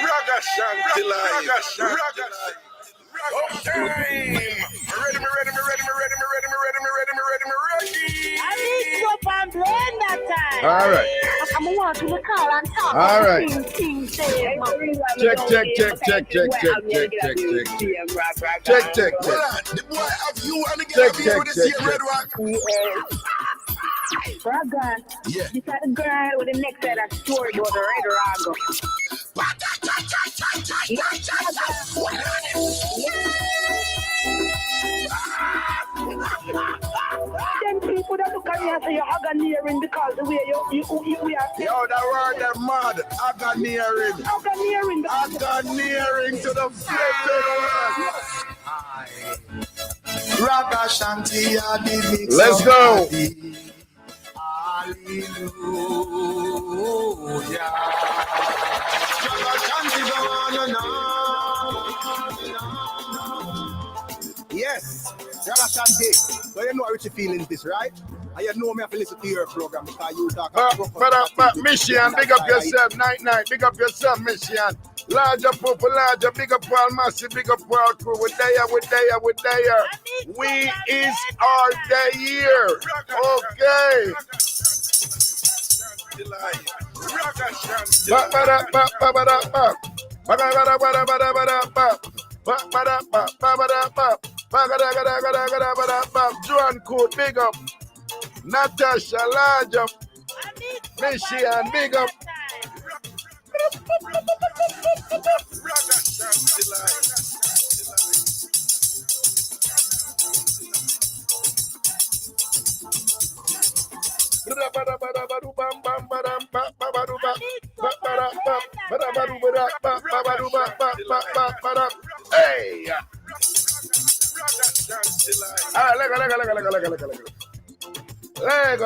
Ragashanti live. Okay. Ready. I need to go and blend that time. All right. I'm want to call and talk. All right. King Check. The boy have you and the girl here with the same red one. Raga. Yeah. This is the girl with the next set of story about the red Raga. Then people that look at me and say you're agoniering because the way you are. Yo, that word they're mad. Agoniering. Agoniering to the flipping world. Ragashanti, Let's go. Hallelujah. Yes, Ragashanti. So you know how Richie feeling this, right? And you know me have to listen to your program because you talk But Michigan, big up yourself, night. Big up yourself, Michigan. Larger people, big up all massive, big up all crew. We're there. We is our day here. Okay. Joan Code, big up. Natasha, large up. Michigan, big up. Hey!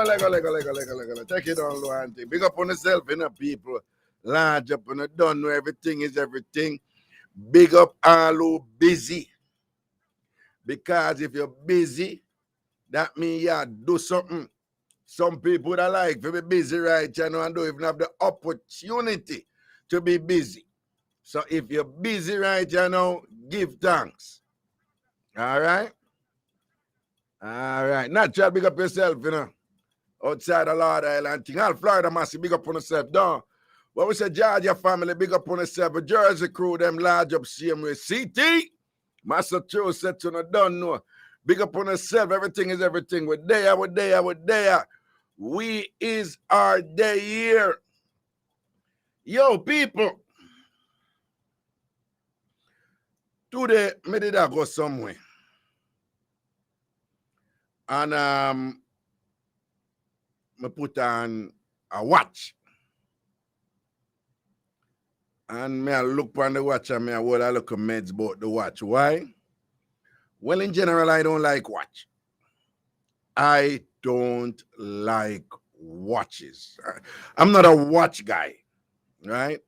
Lego. Take it on, low, auntie. Big up on yourself, people. Large up and don't know everything is everything. Big up all who busy. Because if you're busy, that means you do something. Some people that like to be busy right now and don't even have the opportunity to be busy. So if you're busy right now, give thanks. All right? Natural, big up yourself, outside the Lord Island thing. All Florida massive, big up on yourself. Don't. When we say Georgia family, big up on yourself. But Jersey crew, them large up same way. CT, Massachusetts, you don't know. Big up on yourself. Everything is everything. We're there. We is our day here. Yo, people. Today, me did I go somewhere. And I put on a watch. And me I look on the watch and me I will look at meds about the watch. Why? Well, in general, I don't like watch. I don't like watches. I'm not a watch guy, right?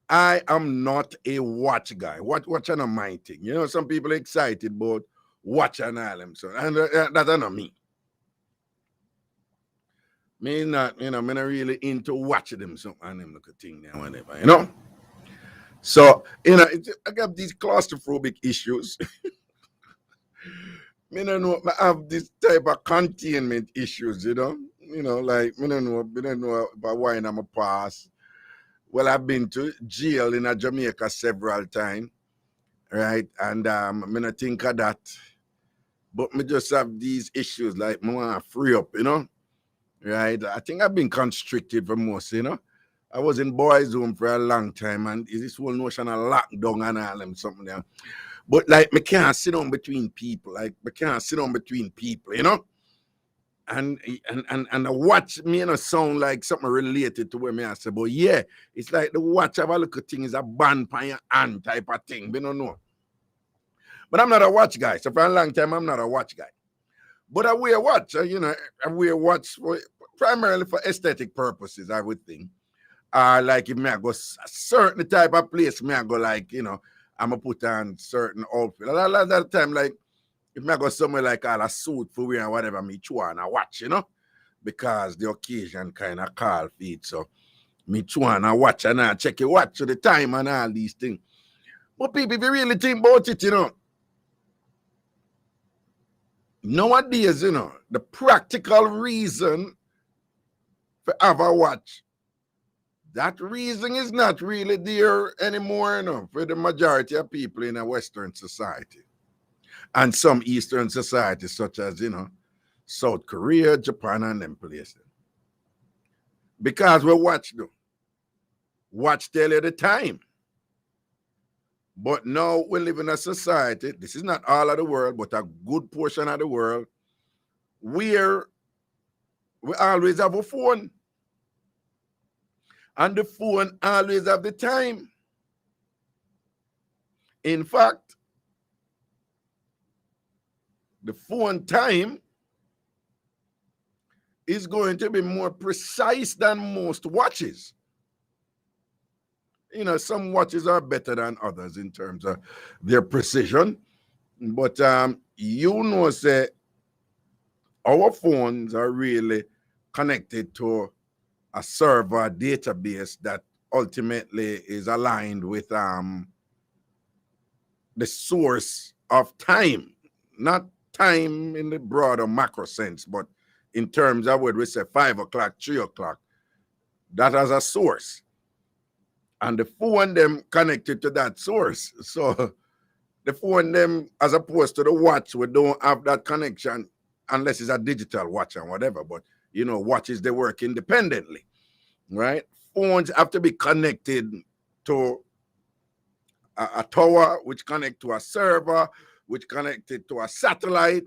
I am not a watch guy. Watch and a mind thing. You know, some people are excited about watch and all them. So, and that's not me. Me not, me not really into watching them something and them look a thing there whatever, So, I got these claustrophobic issues. Me don't know, I have this type of containment issues, like, me don't know about why I'm a pass. Well, I've been to jail in Jamaica several times, right? And I don't think of that. But me just have these issues, like, I want to free up, right? I think I've been constricted for most, I was in boys' home for a long time, and this whole notion of lockdown and all them something there. But like, me can't sit down between people, And the watch me sound like something related to where me I say, but yeah, it's like the watch have a little thing is a band on your hand type of thing. We don't know. But I'm not a watch guy. So for a long time, I'm not a watch guy. But I wear watch, I wear watch primarily for aesthetic purposes, I would think. Like if me I go a certain type of place, me I go like, I'm going to put on certain outfit. A lot of that time, like, if I go somewhere like all a suit for wearing whatever me chew and I watch, because the occasion kind of call for it. So, Me trying to watch and I check your watch to the time and all these things. But people, if you really think about it, nowadays, the practical reason for have a watch, that reason is not really there anymore, for the majority of people in a Western society. And some Eastern societies, such as, South Korea, Japan, and them places. Because we watch them. Watch tell you the time. But now we live in a society, this is not all of the world, but a good portion of the world, where we always have a phone. And the phone always have the time. In fact, the phone time is going to be more precise than most watches. Some watches are better than others in terms of their precision. But say our phones are really connected to a server database that ultimately is aligned with the source of time, not time in the broader macro sense, but in terms of what we say 5 o'clock, 3 o'clock, that has a source. And the phone them connected to that source. So the phone them, as opposed to the watch, we don't have that connection unless it's a digital watch and whatever. But, watches, they work independently, right? Phones have to be connected to a tower, which connect to a server, which connected to a satellite,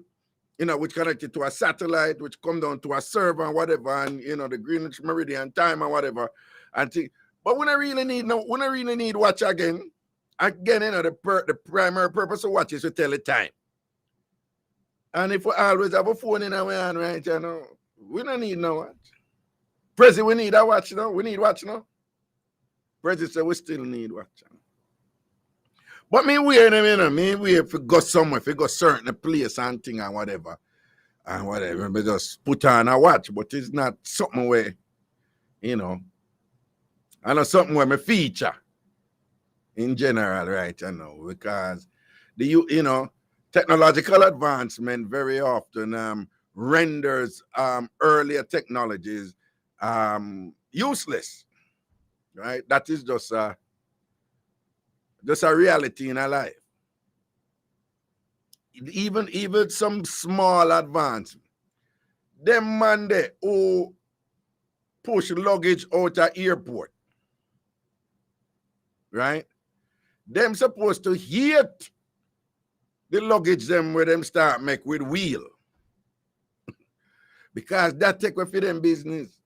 which connected to a satellite, which come down to a server and whatever, and, the Greenwich Meridian time and whatever. But when I really need watch again, the primary purpose of watch is to tell the time. And if we always have a phone in our hand, right, we don't need no watch. Prezi, we need a watch now. We need watch now. Prezi said we still need watch. But me wear them, me if we go somewhere, if we go certain place and thing and whatever, we just put on a watch. But it's not something where, I know something where me feature in general, right? Because the technological advancement very often renders earlier technologies useless, right? That is just a reality in our life. Even some small advancement. Them man there who push luggage out of airport, right? Them supposed to hit the luggage them where them start make with wheel. Because that take away for them business.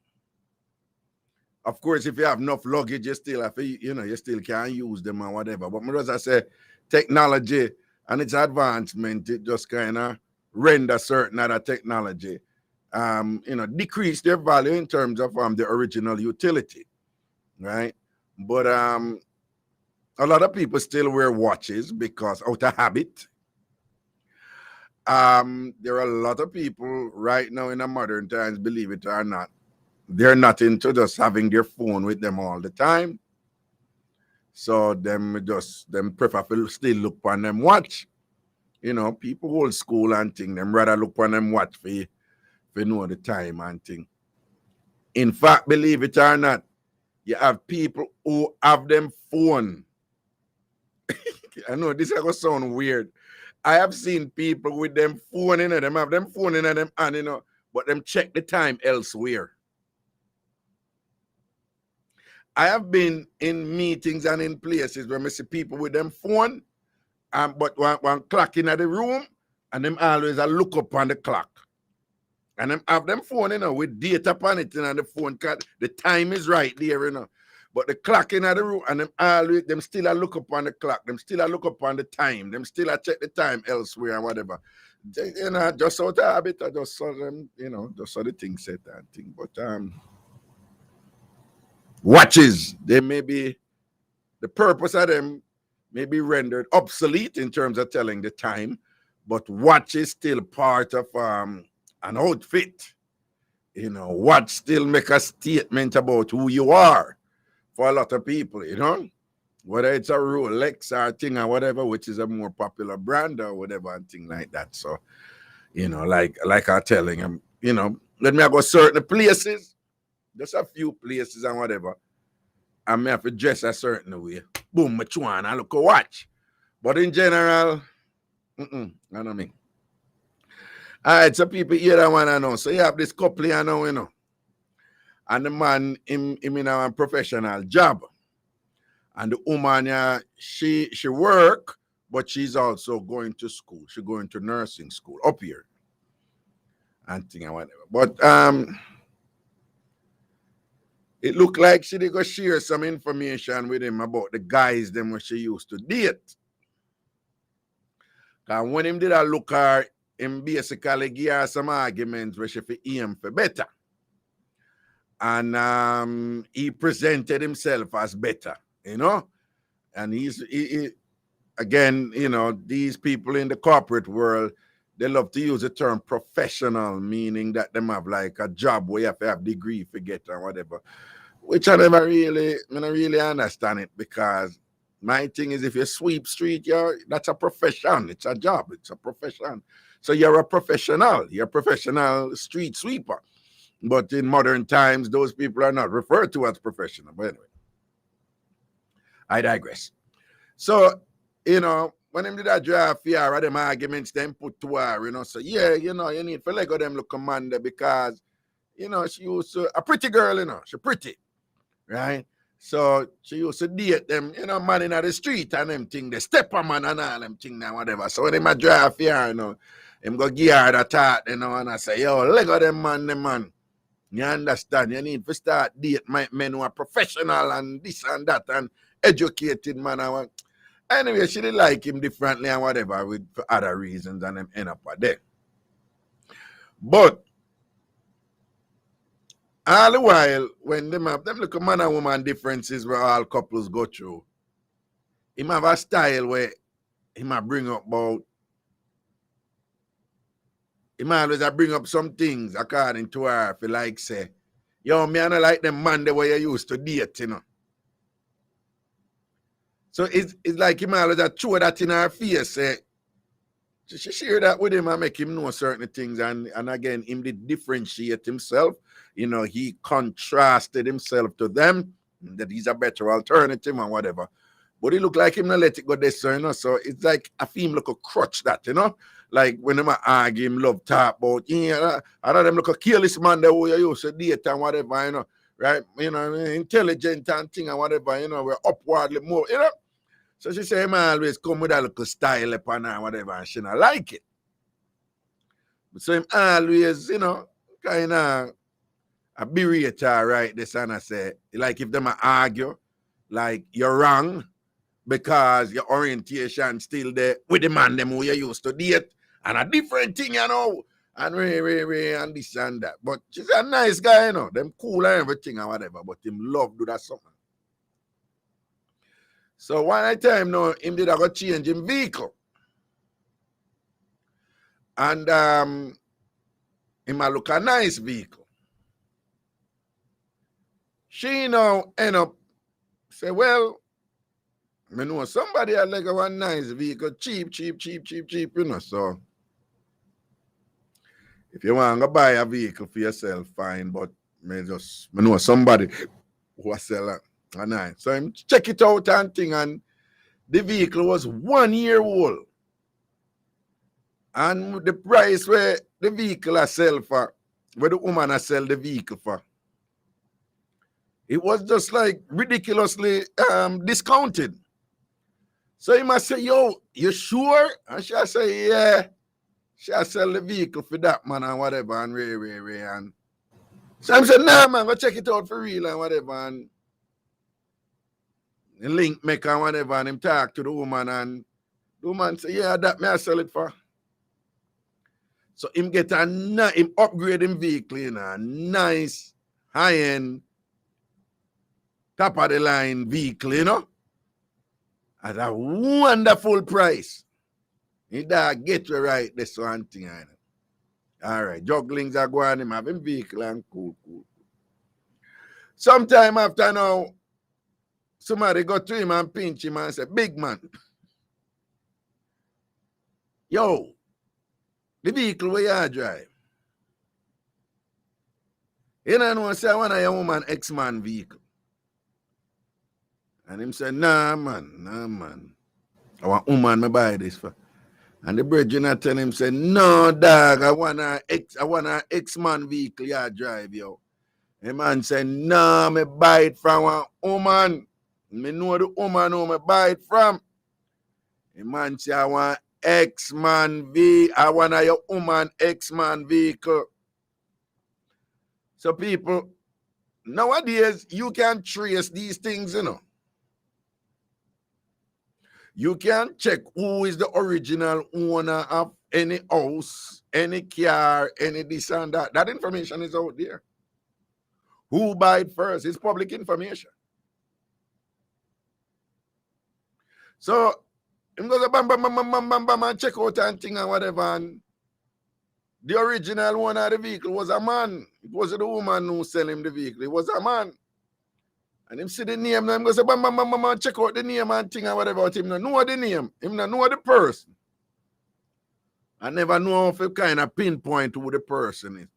Of course, if you have enough luggage, you still have to, you still can use them or whatever. But as I say, technology and its advancement, it just kind of render certain other technology, decrease their value in terms of the original utility, right? But a lot of people still wear watches because out of habit. There are a lot of people right now in the modern times, believe it or not, they're not into just having their phone with them all the time. So them prefer to still look on them watch. People old school and thing, them rather look on them watch for know the time and thing. In fact, believe it or not, you have people who have them phone. I know this is going to sound weird. I have seen people with them phone in them, have them phone in them and but them check the time elsewhere. I have been in meetings and in places where I see people with them phone, but one clock in the room, and them always a look up on the clock. And them have them phone, with data upon it, and the phone card, the time is right there, But the clock in the room, and them still a look up on the clock, them still a look up on the time, them still a check the time elsewhere and whatever. Just out of habit, I just saw them, just saw the thing set and thing. But watches, they may be, the purpose of them may be rendered obsolete in terms of telling the time, but watch is still part of an outfit. Watch still make a statement about who you are. for a lot of people, you know, whether it's a Rolex or a thing or whatever, which is a more popular brand or whatever and thing like that. So, you know, like I'm telling him, you know, let me go certain places, just a few places and whatever, and me have to dress a certain way. Boom, much one, I look a watch. But in general, I don't mean. All right, so people here that want to know. So you have this couple here now, you know. And the man, him in a professional job. And the woman, she work, but she's also going to school. She's going to nursing school up here. And thing and whatever. But it looked like she did go share some information with him about the guys them where she used to date. Because when him did a look her, him basically give her some arguments where she fi aim for better. And he presented himself as better, you know? And he again, you know, these people in the corporate world, they love to use the term professional, meaning that them have like a job where you have to have degree for get or whatever. Which I don't really understand it, because my thing is, if you sweep street, that's a profession. It's a job. It's a profession. So you're a professional. You're a professional street sweeper. But in modern times, those people are not referred to as professional. But anyway, I digress. So, you know, when them did that draft here, them arguments them put to her, you know, so yeah, you know, you need to let go them look commander because, you know, she used to, a pretty girl, you know, she pretty, right? So she used to date them, you know, man in the street and them thing, the stepper man and all them thing and whatever. So when them a draft here, you know, him go give her the thought, you know, and I say, yo, let go them man. You understand? You need to start date men who are professional and this and that and educated man. Anyway, she didn't like him differently and whatever for other reasons, and them end up there. But all the while, when them have them look man and woman differences where all couples go through, him have a style where he might bring up about, he might always bring up some things according to her, if you like say, yo, me I don't like them man the way you used to date, you know. So it's like him always throw that in her face, say, she share that with him and make him know certain things. And again, him did differentiate himself. You know, he contrasted himself to them, that he's a better alternative and whatever. But he look like him not let it go this, you know. So it's like a film look a crutch that, you know. Like when them argue him, love talk about, yeah, I know them look a careless man that who you used to date and whatever, you know. Right? You know, intelligent and thing and whatever, you know, we're upwardly more, you know. So she say, man, always come with a little style upon her, whatever, and she not like it. So him always, you know, kind of a berate her, right? This and I say, like if them argue, like you're wrong because your orientation still there with the man them who you used to date and a different thing, you know, and and this and that. But she's a nice guy, you know, them cool and everything and whatever, but him love do that something. So one time now, him did a change him vehicle. And him a look a nice vehicle. She now end up say, well, I know somebody had like a one nice vehicle, cheap, you know. So if you want to buy a vehicle for yourself, fine, but I know somebody who will sell a nice. So him check it out and thing, and the vehicle was 1 year old. And the price where the vehicle I sell for, where the woman I sell the vehicle for, it was just like ridiculously discounted. So he must say, yo, you sure? And she say, yeah. She sell the vehicle for that man and whatever and and so I said, nah man, go check it out for real and whatever, and the link maker and whatever, and him talk to the woman and the woman say, yeah, that may I sell it for. So him get him upgrade him vehicle in a nice high-end top of the line vehicle, you know, at a wonderful price. He get you right this one thing, you know. All right, jugglings are going, him having vehicle and cool. Sometime after now, somebody go to him and pinch him and say, big man, yo, the vehicle where you drive. You know, say, I want a woman X-Man vehicle. And him say, nah, man. I want woman me buy this for. And the brethren tell him, say, no, dog, I want a X-Man vehicle you drive, yo. The man say, no, me buy it from a woman. Me know the woman who me buy it from. The man say, I want I want a woman X-Man vehicle. So people, nowadays, you can trace these things, you know. You can check who is the original owner of any house, any car, any this and that. That information is out there. Who buy it first? It's public information. So, him goes bam, and check out and thing and whatever. And the original owner of the vehicle was a man. It wasn't the woman who sell him the vehicle. It was a man. And him see the name, and him go say, bam, check out the name and thing and whatever. But him not know the name. Him not know the person. I never know if you kind of pinpoint who the person is.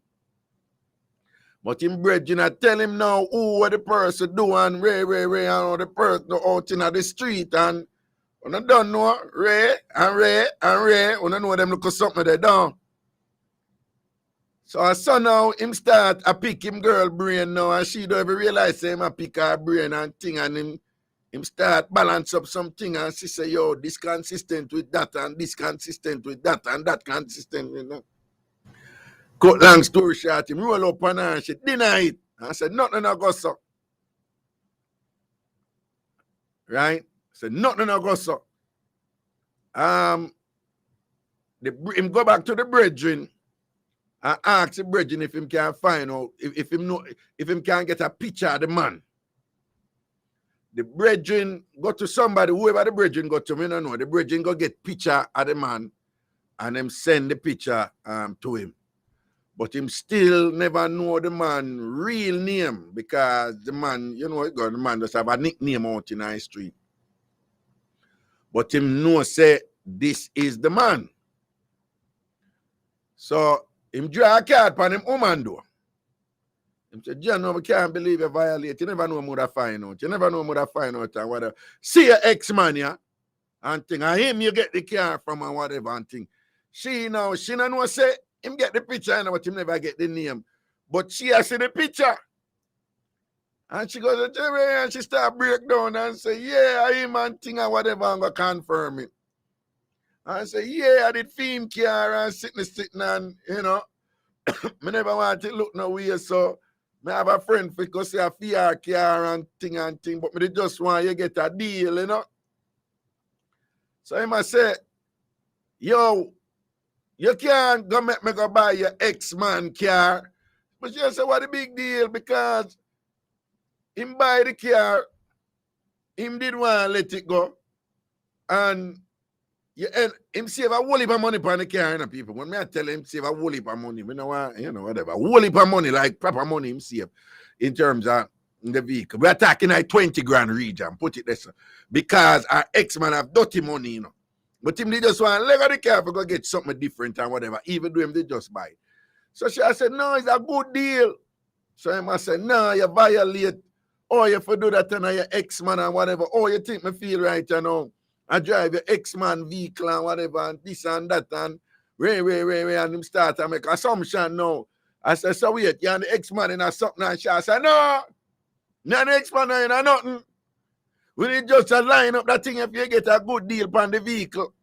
But him brethren tell him now who what the person do and Ray, and all the person out in the street. And when I don't know Ray, when I know them look at something they down. So I saw now him start a pick him girl brain now, and she don't even realize him a pick her brain and thing, and him start balance up something, and she say, yo, this consistent with that, and this consistent with that, and that consistent, you know. Cut long story short, him roll up on her and she deny it. I said, nothing I go so. Right? I said, nothing I go so. Him go back to the brethren. I ask the brethren if him can find out, if him can get a picture of the man. The brethren go to somebody, whoever the brethren go to, me don't know. The brethren go get picture of the man and them send the picture to him. But him still never know the man real name because the man, you know, the man just have a nickname out in the street. But him know say this is the man. So him draw a card upon him woman door. Him say, John, no, we can't believe you violate. You never know who to find out. You never know who to find out and whatever. See your ex-man, yeah? And thing. And him you get the car from and whatever and thing. She don't know say him get the picture, but him never get the name. But she has seen the picture. And she goes to Jerry and she start break down and say, yeah, I him and thing and whatever, I'm going to confirm it. And say, yeah, I did film car and sitting and, you know, I never want to look no way, so I have a friend for go say a fear car and thing, but I just want you get a deal, you know. So I must say, yo, you can't go make me go buy your ex-man car. But you say, what a big deal, because him buy the car, him did want to let it go, and him save a whole heap of money on the car, you know, people. When I tell him save a whole heap of money, you know what, whatever. A whole heap of money, like proper money him save in terms of the vehicle. We're talking like 20 grand region, put it this way. Because our ex-man have dirty money, you know. But him they just want to leg of the car for go get something different and whatever. Even though him they just buy it. So she said, no, it's a good deal. So I must say, no, you violate. Or you for do that to your ex-man and whatever. Or you think me feel right, you know. I drive your ex-man vehicle and whatever, and this and that, and Ray, and him start to make assumption now. I said, so wait, you're the ex-man in a something, and she said, no, you're the ex-man in a nothing. We need just to line up that thing if you get a good deal on the vehicle.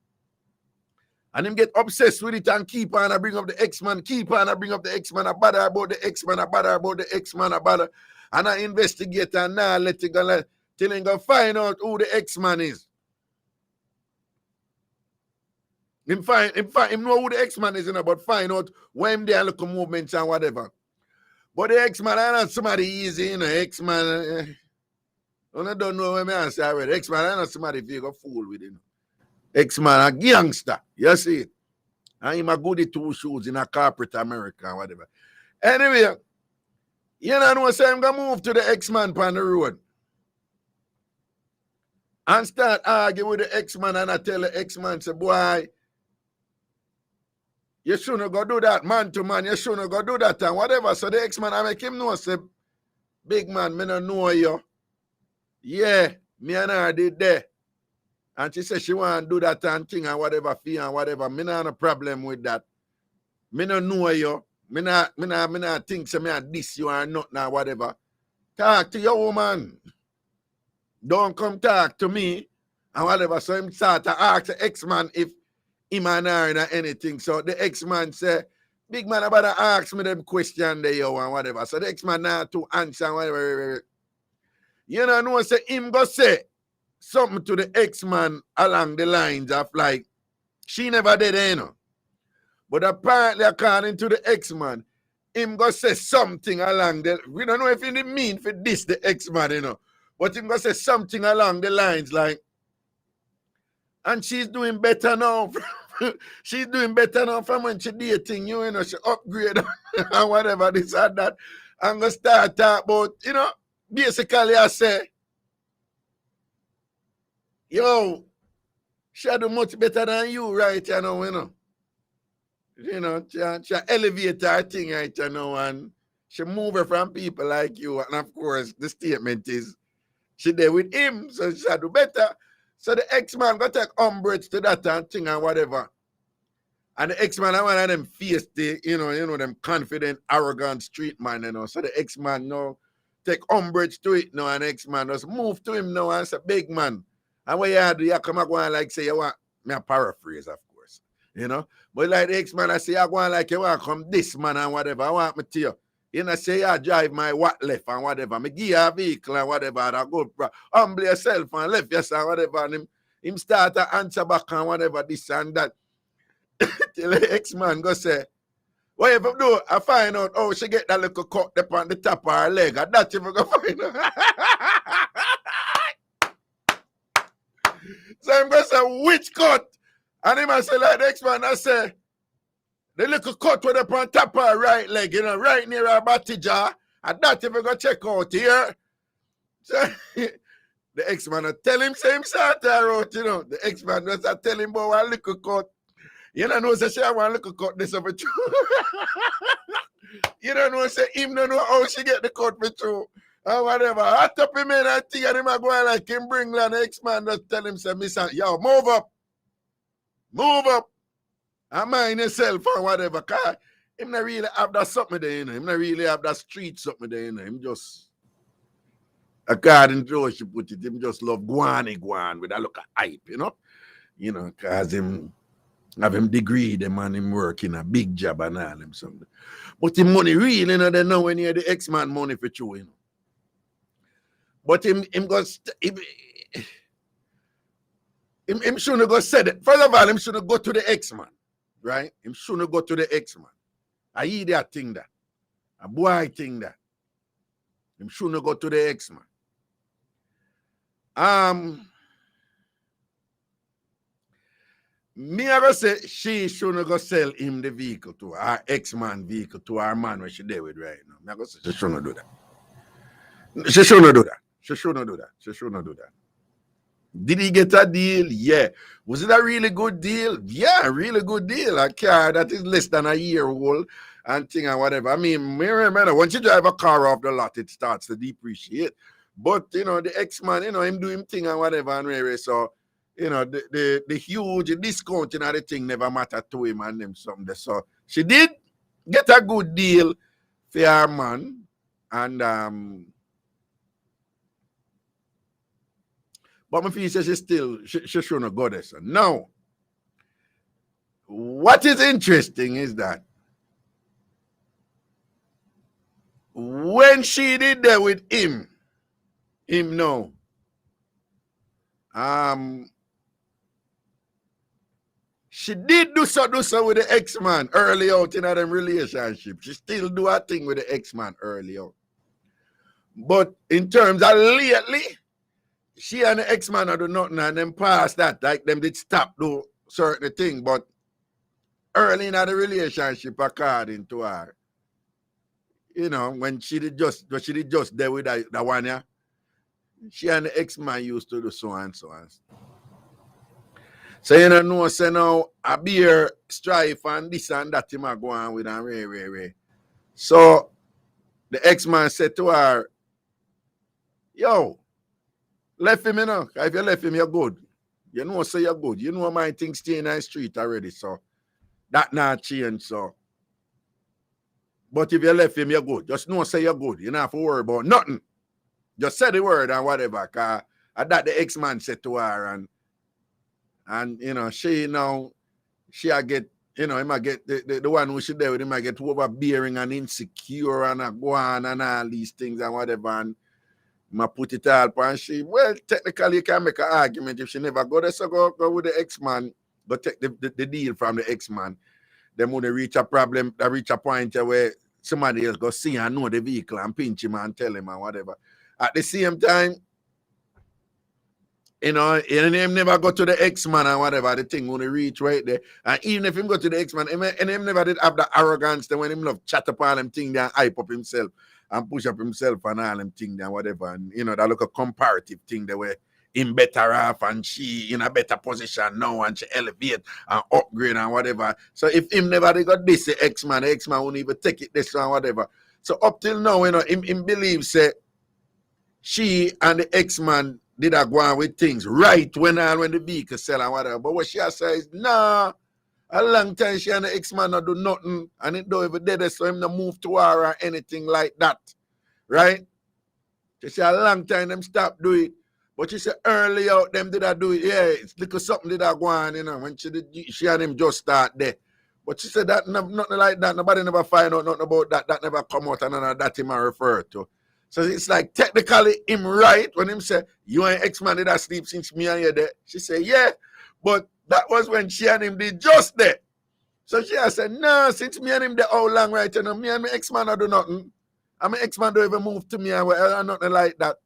And him get obsessed with it and keep on, I bring up the ex-man, I bring up the ex-man, I bother about the ex-man, I bother. And I investigate and now let it go, till he go find out who the ex-man is. Him know who the ex-man is, you know, but find out when there look movements and whatever. But the ex-man, I not somebody easy, you know, ex-man. I don't know what I say already. Ex-man, I not somebody if you go fool with him. Ex-man, a gangster. You see it? And him a goody two shoes in a corporate America and whatever. Anyway, you know what I'm saying? I'm going to move to the ex-man on the road. and start arguing with the ex-man, and I tell the ex-man, say, boy, you shouldn't go do that, man to man, you shouldn't go do that, and whatever. So the ex-man, I make him know, say, big man, me no know you. Yeah, me and her did there. And she said she want to do that and thing and whatever, fee and whatever. Me not have a problem with that. Me no know you. Me not think so me a diss you or not now, whatever. Talk to your woman. Don't come talk to me and whatever. So him start to ask the ex-man if him and her or anything. So the ex-man say, big man about to ask me them question there yo and whatever. So the ex-man now to answer and whatever. You know, say him go say something to the ex-man along the lines of like, she never did it, you know. But apparently, according to the ex-man, him go say something along the, we don't know if he didn't mean for this, the ex-man, you know. But him go say something along the lines like, and she's doing better now. She's doing better now from when she dating you, you know, she upgrade and whatever, this and that. I'm going to start talk about, you know, basically I say, yo, she do much better than you right you know, you know. You know, she elevate her thing right you know, and she move her from people like you. And of course, the statement is she there with him, so she do better. So the ex-man got take umbrage to that and thing and whatever. And the ex-man, I one of them feisty, you know, them confident, arrogant street man, you know. So the ex-man now take umbrage to it now, and the ex-man just move to him now and say, big man. And what you do, you come and go and like say, you want, me a paraphrase, of course, you know. But like the ex-man, I say, you go and like, you want come this man and whatever, I want me to you. You know, say, you drive my what left and whatever. Me give you a vehicle and whatever, and I go, humble yourself and left yourself and whatever. And him start to answer back and whatever, this and that. Till the ex-man go say, what if I do? I find out, oh, she get that little cut up on the top of her leg. And that's if I go find out. So I'm going to say, which cut? And him I say, like the ex-man, I say, the little cut with up on top of her right leg, you know, right near her body jaw. And that's if I go check out here. So the ex-man, I tell him, same sort out, you know. The ex-man, I tell him about one little cut. You don't know, say she want to look cut this over true. You don't know, say him don't know how she get the cut for true. Or whatever. I top him in and thing and him a go like him bring the next man just tell him, say, miss, yo, move up. Move up. And mind yourself or whatever. Cause him not really have that something there, you know. Him not really have that street something there, you know. Him just, according to how she put it, him just love guan with a look of hype, you know. You know, cause him have him degree, the man him work in a big job and all him something. But him money really, you know, they know when you the ex-man money for you, you know. But him shouldn't go say that. First of all, him shouldn't go to the ex-man, right? Him shouldn't go to the ex-man. I hear that thing that. A boy thing that. Him shouldn't go to the ex-man. Me ever say she shouldn't go sell him the vehicle to her ex-man vehicle to her man when she there with right now. Me ever say she shouldn't do that. She shouldn't do that. She shouldn't do that. She shouldn't do that. Did he get a deal? Yeah. Was it a really good deal? Yeah, really good deal. A car that is less than a year old and thing and whatever. I mean, me remember once you drive a car off the lot, it starts to depreciate. But you know, the ex-man, you know, him do him thing and whatever and really so. You know, the huge discount in the thing never mattered to him and them something. So she did get a good deal for her man. And but my feel says she shouldn't go there. So now, what is interesting is that when she did that with him no. She did do so with the ex-man early out in them relationship. She still do her thing with the ex-man early out. But in terms of lately, she and the ex-man do nothing and them past that. Like them did stop do certain thing. But early in the relationship, according to her, you know, when she did just there with that one, yeah, she and the ex-man used to do so and so and so. So you know, say now a beer strife and this and that him a go on with and Ray. So the ex-man said to her, yo, left him, you know. If you left him, you're good. You know, say you're good. You know my things stay in the street already, so that not change, so. But if you left him, you're good. Just know say you're good. You don't have to worry about nothing. Just say the word and whatever. Cause that the ex-man said to her, and you know, she I get, you know, he might get the one who should there with him might get overbearing and insecure and a go on and all these things and whatever, and I put it all and she, well, technically you can make an argument if she never go there, so go with the ex-man, go take the deal from the ex-man. Then when they reach a problem, they reach a point where somebody else go see and know the vehicle and pinch him and tell him and whatever. At the same time, you know, and him never go to the ex-man and whatever, the thing when he reach right there. And even if him go to the ex-man, and him never did have the arrogance then when him love chat up all them thing there and hype up himself and push up himself and all them thing there and whatever. And, you know, that look a comparative thing there where him better off and she in a better position now and she elevate and upgrade and whatever. So if him never they got this, the ex-man won't even take it this and whatever. So up till now, you know, him believes that she and the ex-man did I go on with things right when the vehicle sell and whatever. But what she has said is, nah, a long time she and the ex-man not do nothing and it don't even did so him not move to her or anything like that. Right? She said a long time them stop do it. But she said early out them did I do it. Yeah, it's little something did I go on, you know, when she and him just start there. But she said that nothing like that. Nobody never find out nothing about that. That never come out and none of that him I refer to. So it's like technically him right when him say, you and ex-man did I sleep since me and you there. She said, yeah, but that was when she and him did just there. So she has said, no, since me and him there how long right now, me and my ex-man I do nothing. And my ex-man don't even move to me and nothing like that.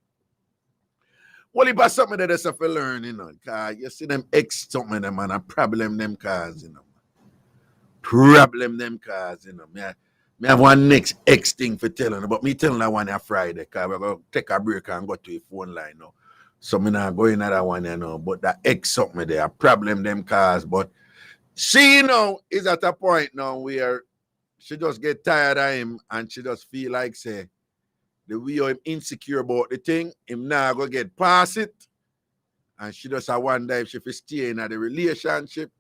Well, if that's something that is for learn, you know, cause you see them ex something them and a problem them cars, you know. Problem them cars, you know. Me have one next X thing for telling, but me telling that one on Friday, because we're going to take a break and go to a phone line now. So me not going to that one, you know, but that X something there, problem them cars. But she, you know, is at a point now where she just get tired of him and she just feel like, say, the way I'm insecure about the thing, him now go get past it. And she just wonder if she will stay in the relationship.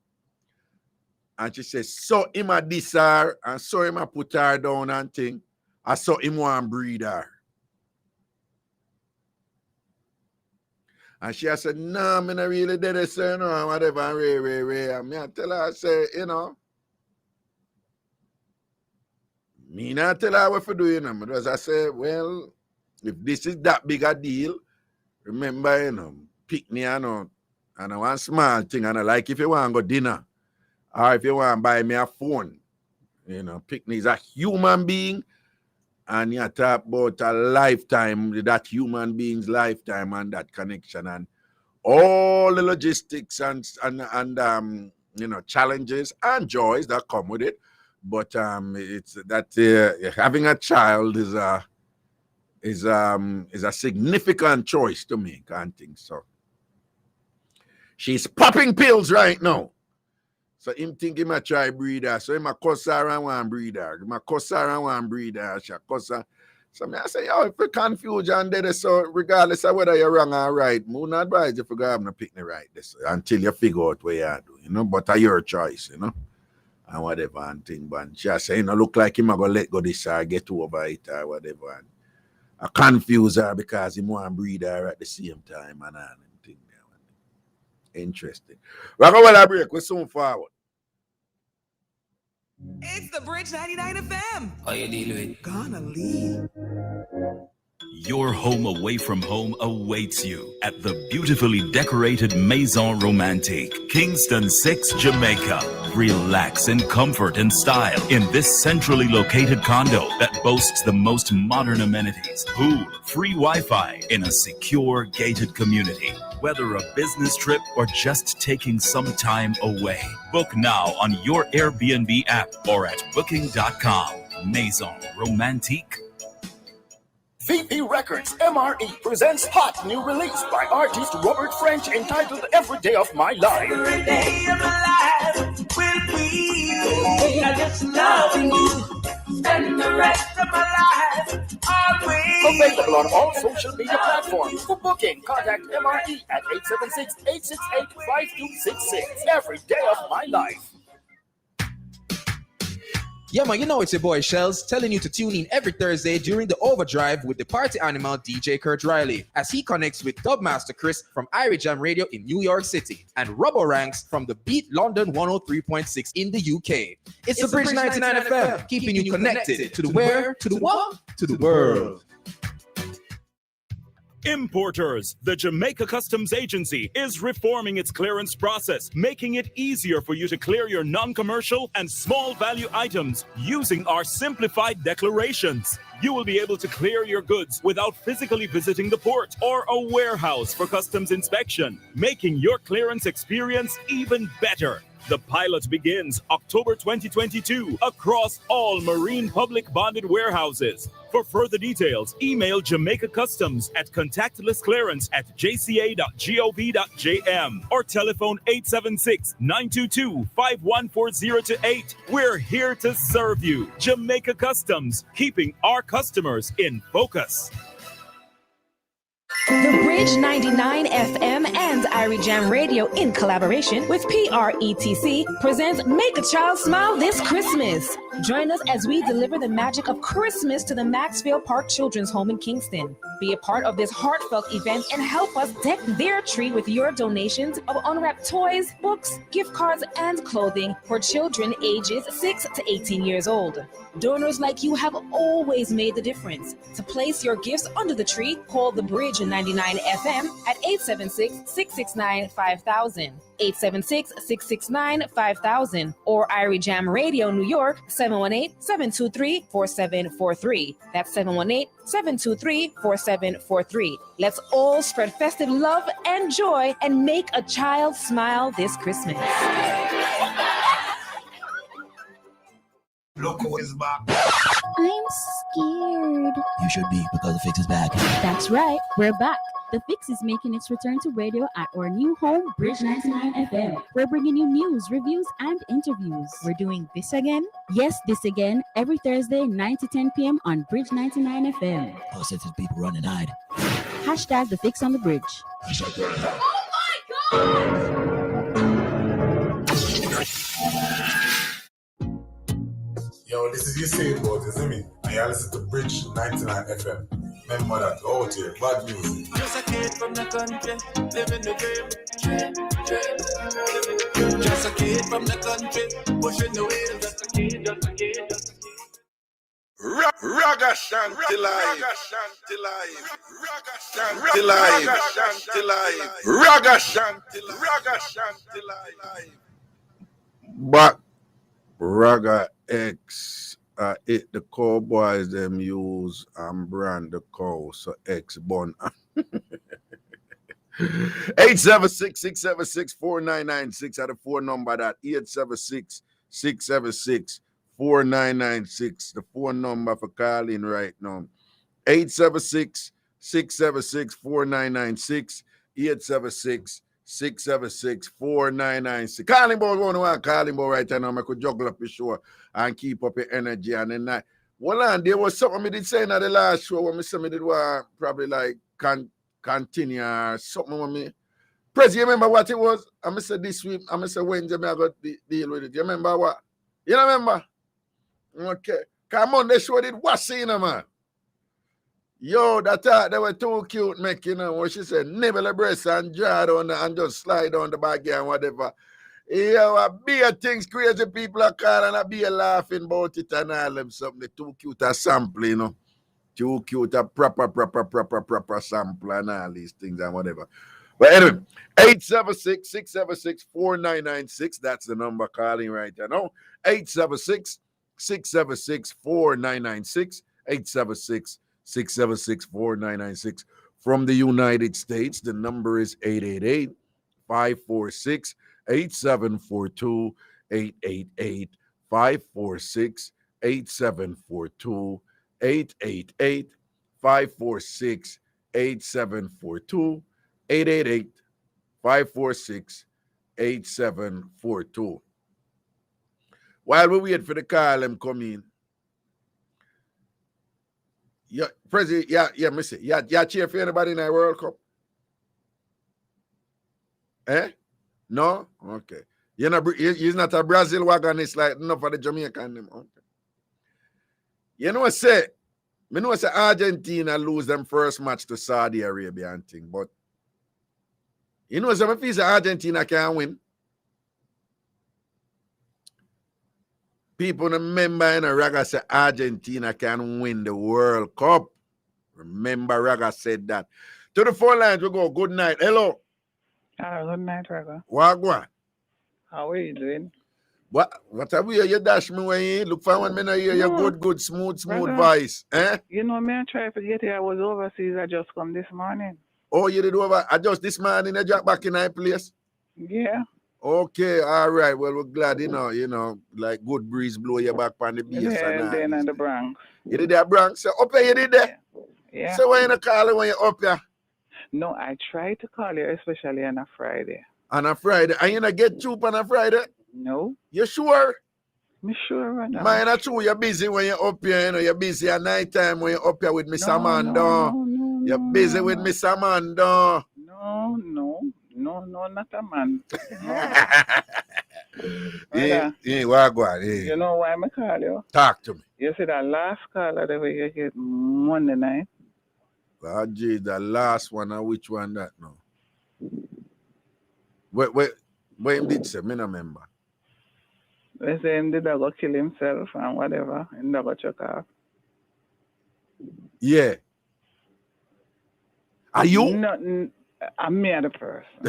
And she says, so him a diss her, and so him a put her down and thing. I saw him want breed her. And she has said, no, I'm not really did it, so, you know, whatever, and I tell her, I say, you know, me not tell her what to do, you know, because I say, well, if this is that big a deal, remember, you know, pick me, you know, and I want small thing, and I like if you want to go dinner. Or if you want to buy me a phone, you know, Pickney is a human being, and you talk about a lifetime, that human being's lifetime and that connection and all the logistics and you know, challenges and joys that come with it. But it's that having a child is a significant choice to make, I think so. She's popping pills right now. So him think he might try breed her. So he might cuss her and want breed her. He might cuss her and want breed her. She cuss her. So I say, yo, if you confuse and there, so regardless of whether you're wrong or right, I wouldn't advise you to go have no picnic right this until you figure out what you do, you know. But it's your choice, you know. And whatever and thing. But she say, you know, look like him going to let go this or get over it or whatever. And I confuse her because he want breed her at the same time and all. Interesting. We're going to break. We're soon forward. It's the Bridge 99 FM. How you deal with? Gonna leave. Your home away from home awaits you at the beautifully decorated Maison Romantique, Kingston 6, Jamaica. Relax in comfort and style in this centrally located condo that boasts the most modern amenities, pool, free Wi-Fi in a secure gated community. Whether a business trip or just taking some time away, book now on your Airbnb app or at booking.com. Maison Romantique. VP Records MRE presents hot new release by artist Robert French entitled Every Day of My Life. Every day of my life will be just loving you. Spend the rest of my life always. Available on all social media platforms. For booking, contact MRE at 876-868-5266. Every Day of My Life. Yeah, man, you know it's your boy Shells telling you to tune in every Thursday during the Overdrive with the party animal DJ Kurt Riley as he connects with Dubmaster Chris from Irie Jam Radio in New York City and Robo Ranks from the Beat London 103.6 in the UK. It's the Bridge 99 FM, keeping you connected to the where, to the what, to the world. Importers, the Jamaica Customs Agency is reforming its clearance process, making it easier for you to clear your non-commercial and small value items using our simplified declarations. You will be able to clear your goods without physically visiting the port or a warehouse for customs inspection, making your clearance experience even better. The pilot begins October 2022 across all marine public bonded warehouses. For further details, email Jamaica Customs at contactlessclearance@jca.gov.jm or telephone 876-922-51408 to 8. We're here to serve you. Jamaica Customs, keeping our customers in focus. The Bridge 99 FM and Irie Jam Radio in collaboration with PRETC presents Make a Child Smile this Christmas. Join us as we deliver the magic of Christmas to the Maxfield Park Children's Home in Kingston. Be a part of this heartfelt event and help us deck their tree with your donations of unwrapped toys, books, gift cards, and clothing for children ages 6 to 18 years old. Donors like you have always made the difference. To place your gifts under the tree, call the Bridge 99 FM at 876-669-5000, 876-669-5000, or Irie Jam Radio New York, 718-723-4743. That's 718-723-4743. Let's all spread festive love and joy and make a child smile this Christmas. Look who is back. I'm scared. You should be, because the fix is back. That's right, we're back. The Fix is making its return to radio at our new home, Bridge 99 FM. We're bringing you news, reviews, and interviews. We're doing this again? Yes, this again, every Thursday, 9 to 10 p.m. on Bridge 99 FM. Oh, since people run and hide. Hashtag The Fix on the Bridge. Oh my God! Yo, this is Usain Bolt, isn't me? And you listen to Bridge 99 FM. Remember that, out here, bad music. Just a kid from the country, living the dream. Just a kid from the country, pushing the wheel. Just a kid, just a kid, just a kid. Ragashanti live. Ragashanti live. Ragashanti live. But Raga X, it the cowboys them use and brand the cow, so X bun. 876-676-4996 at the phone number that 876-676-4996. The phone number for calling right now. 876-676-4996. 876-676-4996. Calling ball going on, calling ball right now. I could juggle up your show and keep up your energy. And then well, and there was something I did say in the last show when I said I did probably like continue or something with me. Press, you remember what it was? I said this week, I said Wednesday, I got to deal with it. You remember what? You remember? Okay. Come on, they showed it. What's in man? Yo, that they were too cute, make, you know, what she said, nibble a breast and draw down and just slide on the back and whatever. Yeah, be a things crazy people are calling and be laughing about it and all them something. Too cute a sample, you know. Too cute a proper sample and all these things and whatever. But anyway, 876-676-4996. That's the number calling right now. 876-676-4996. 876-676-4996. From the United States, the number is 888-546-8742. 888-546-8742. 546-8742. 888-546-8742. While we wait for the call, them come in. Yeah, President, Missy. Yeah, cheer for anybody in the World Cup? No? Okay. You're not a Brazil wagonist like enough of the Jamaican. Okay. You know what I say? Me know say Argentina lose them first match to Saudi Arabia and thing, but you know some feel Argentina can win. People remember in Raga say Argentina can win the World Cup. Remember Raga said that. To the phone lines we go. Good night. Hello. Good night, Raga. Wagwan. How are you doing? What are we? You dash me when you look for one minute here. Your good, smooth voice. You know me, I try to get here. I was overseas. I just come this morning. Oh, you did over? I just this morning I dropped back in my place. Yeah. Okay, all right. Well, we're glad, you know, like good breeze blow you back on the base. Yeah, then in the Bronx. You did that Bronx? So up here you did that? Yeah. So why you not call when you're up here? No, I try to call you, especially on a Friday. On a Friday? And you not get troop on a Friday? No. You sure? Me sure, right now. Man, not true. You're busy when you're up here, you know. You're busy at night time when you're up here with Miss Amanda. No, you're busy with Miss Amanda. No, not a man. Yeah, Wagwan. You know why I call you? Talk to me. You see that last call that we get Monday night? Oh, gee, the last one, which one that now? What him did say? Me no remember. They say him did go kill himself and whatever, and go check off. Yeah. Are you? No, I'm me the person.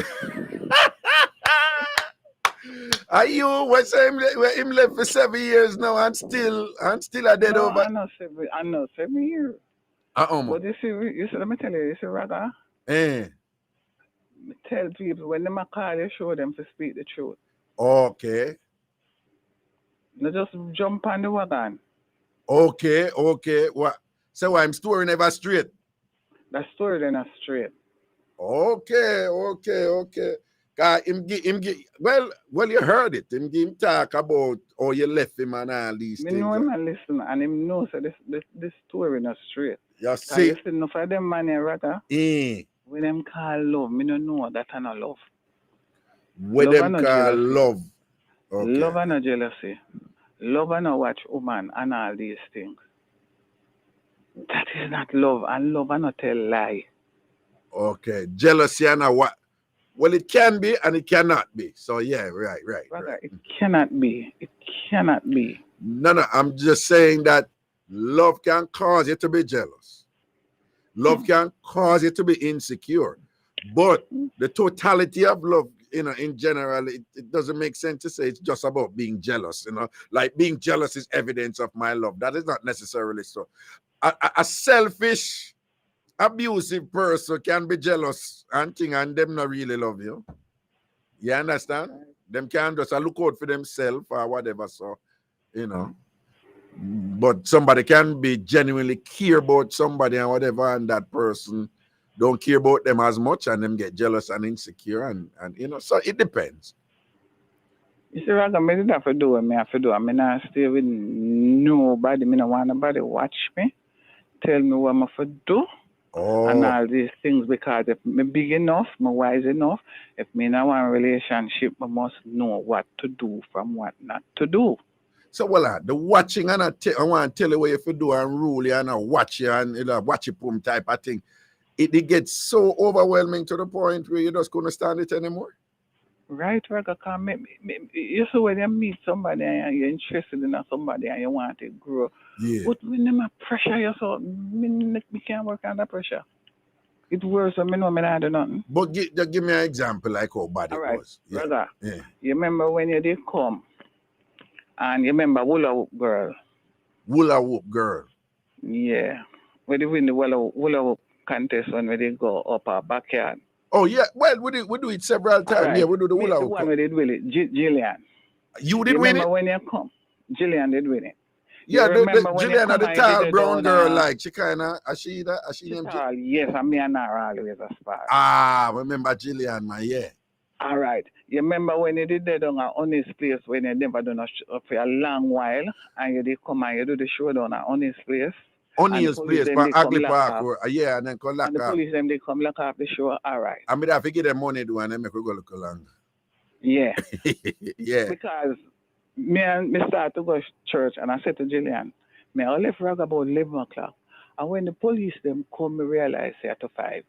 Are you? What's him left for 7 years now and still a dead over? I know 7 years. But you see, let me tell you, Raga. Tell people when they call you, show them to speak the truth. Okay. Not just jump on the wagon. Okay. What? So I'm story never straight. The story then not straight. Okay. Well, you heard it. Him talk about how you left him and all these things. Me know him and listen, and him know so this story not straight. You see? You see, enough of them man here, Raga. When them call love, me don't know that I not love. When love them call love. Okay. Love and no jealousy. Love and no watch woman and all these things. That is not love, and love and not tell lie. Okay. Jealousy and what? Well, it can be and it cannot be. So yeah, right. Brother, it cannot be. It cannot be. No, I'm just saying that love can cause you to be jealous. Love can cause you to be insecure. But the totality of love, in general, it doesn't make sense to say it's just about being jealous. Like being jealous is evidence of my love. That is not necessarily so. A selfish, abusive person can be jealous and them not really love you. You understand? Them can just look out for themselves or whatever. So, But somebody can be genuinely care about somebody and whatever, and that person don't care about them as much, and them get jealous and insecure, and so it depends. You see, Raga, I didn't have to do what I have to do. I mean, I stay with nobody. I don't want nobody watch me, tell me what I have to do, and all these things, because if I'm big enough, I'm wise enough, if I want a relationship, I must know what to do from what not to do. So, the watching, and I want to tell you what you have to do and rule you and watch you and watch you boom type of thing. It gets so overwhelming to the point where you just couldn't stand it anymore. Right, Raga, you see when you meet somebody and you're interested in somebody and you want to grow. Yeah. But when them pressure you, so me can't work under pressure. It works, so I know I do nothing. But give me an example like how bad it was. Yeah. Raga, you remember when you did come? And you remember Hula Hoop Girl? Hula Hoop Girl? Yeah. We did win the Hula Hoop contest when we did go up our backyard. Oh, yeah. Well, we do it several times. Right. Yeah, we do the Hula Hoop. The one we did win it, Jillian. You did win it? Remember when you come? Jillian did win it. Yeah, You remember when you Juliana, come the and you tall did brown down, girl, like she kinda, she named tall, yes, and me and her always a spar. remember Jillian, man, yeah. All right. You remember when you did that on a honest place when you never done a show for a long while, and you did come and you do the show down at honest place. O'Neill's place, them but they come Ugly lock Park, off. yeah, and then come lock And the off. police them they come lock off the show. All right. I mean, I forget the money do and then make we go look along. Yeah. Yeah. Because me start to go to church and I said to Jillian, me I left Rag about 11 o'clock. And when the police them come, me realize say at 5.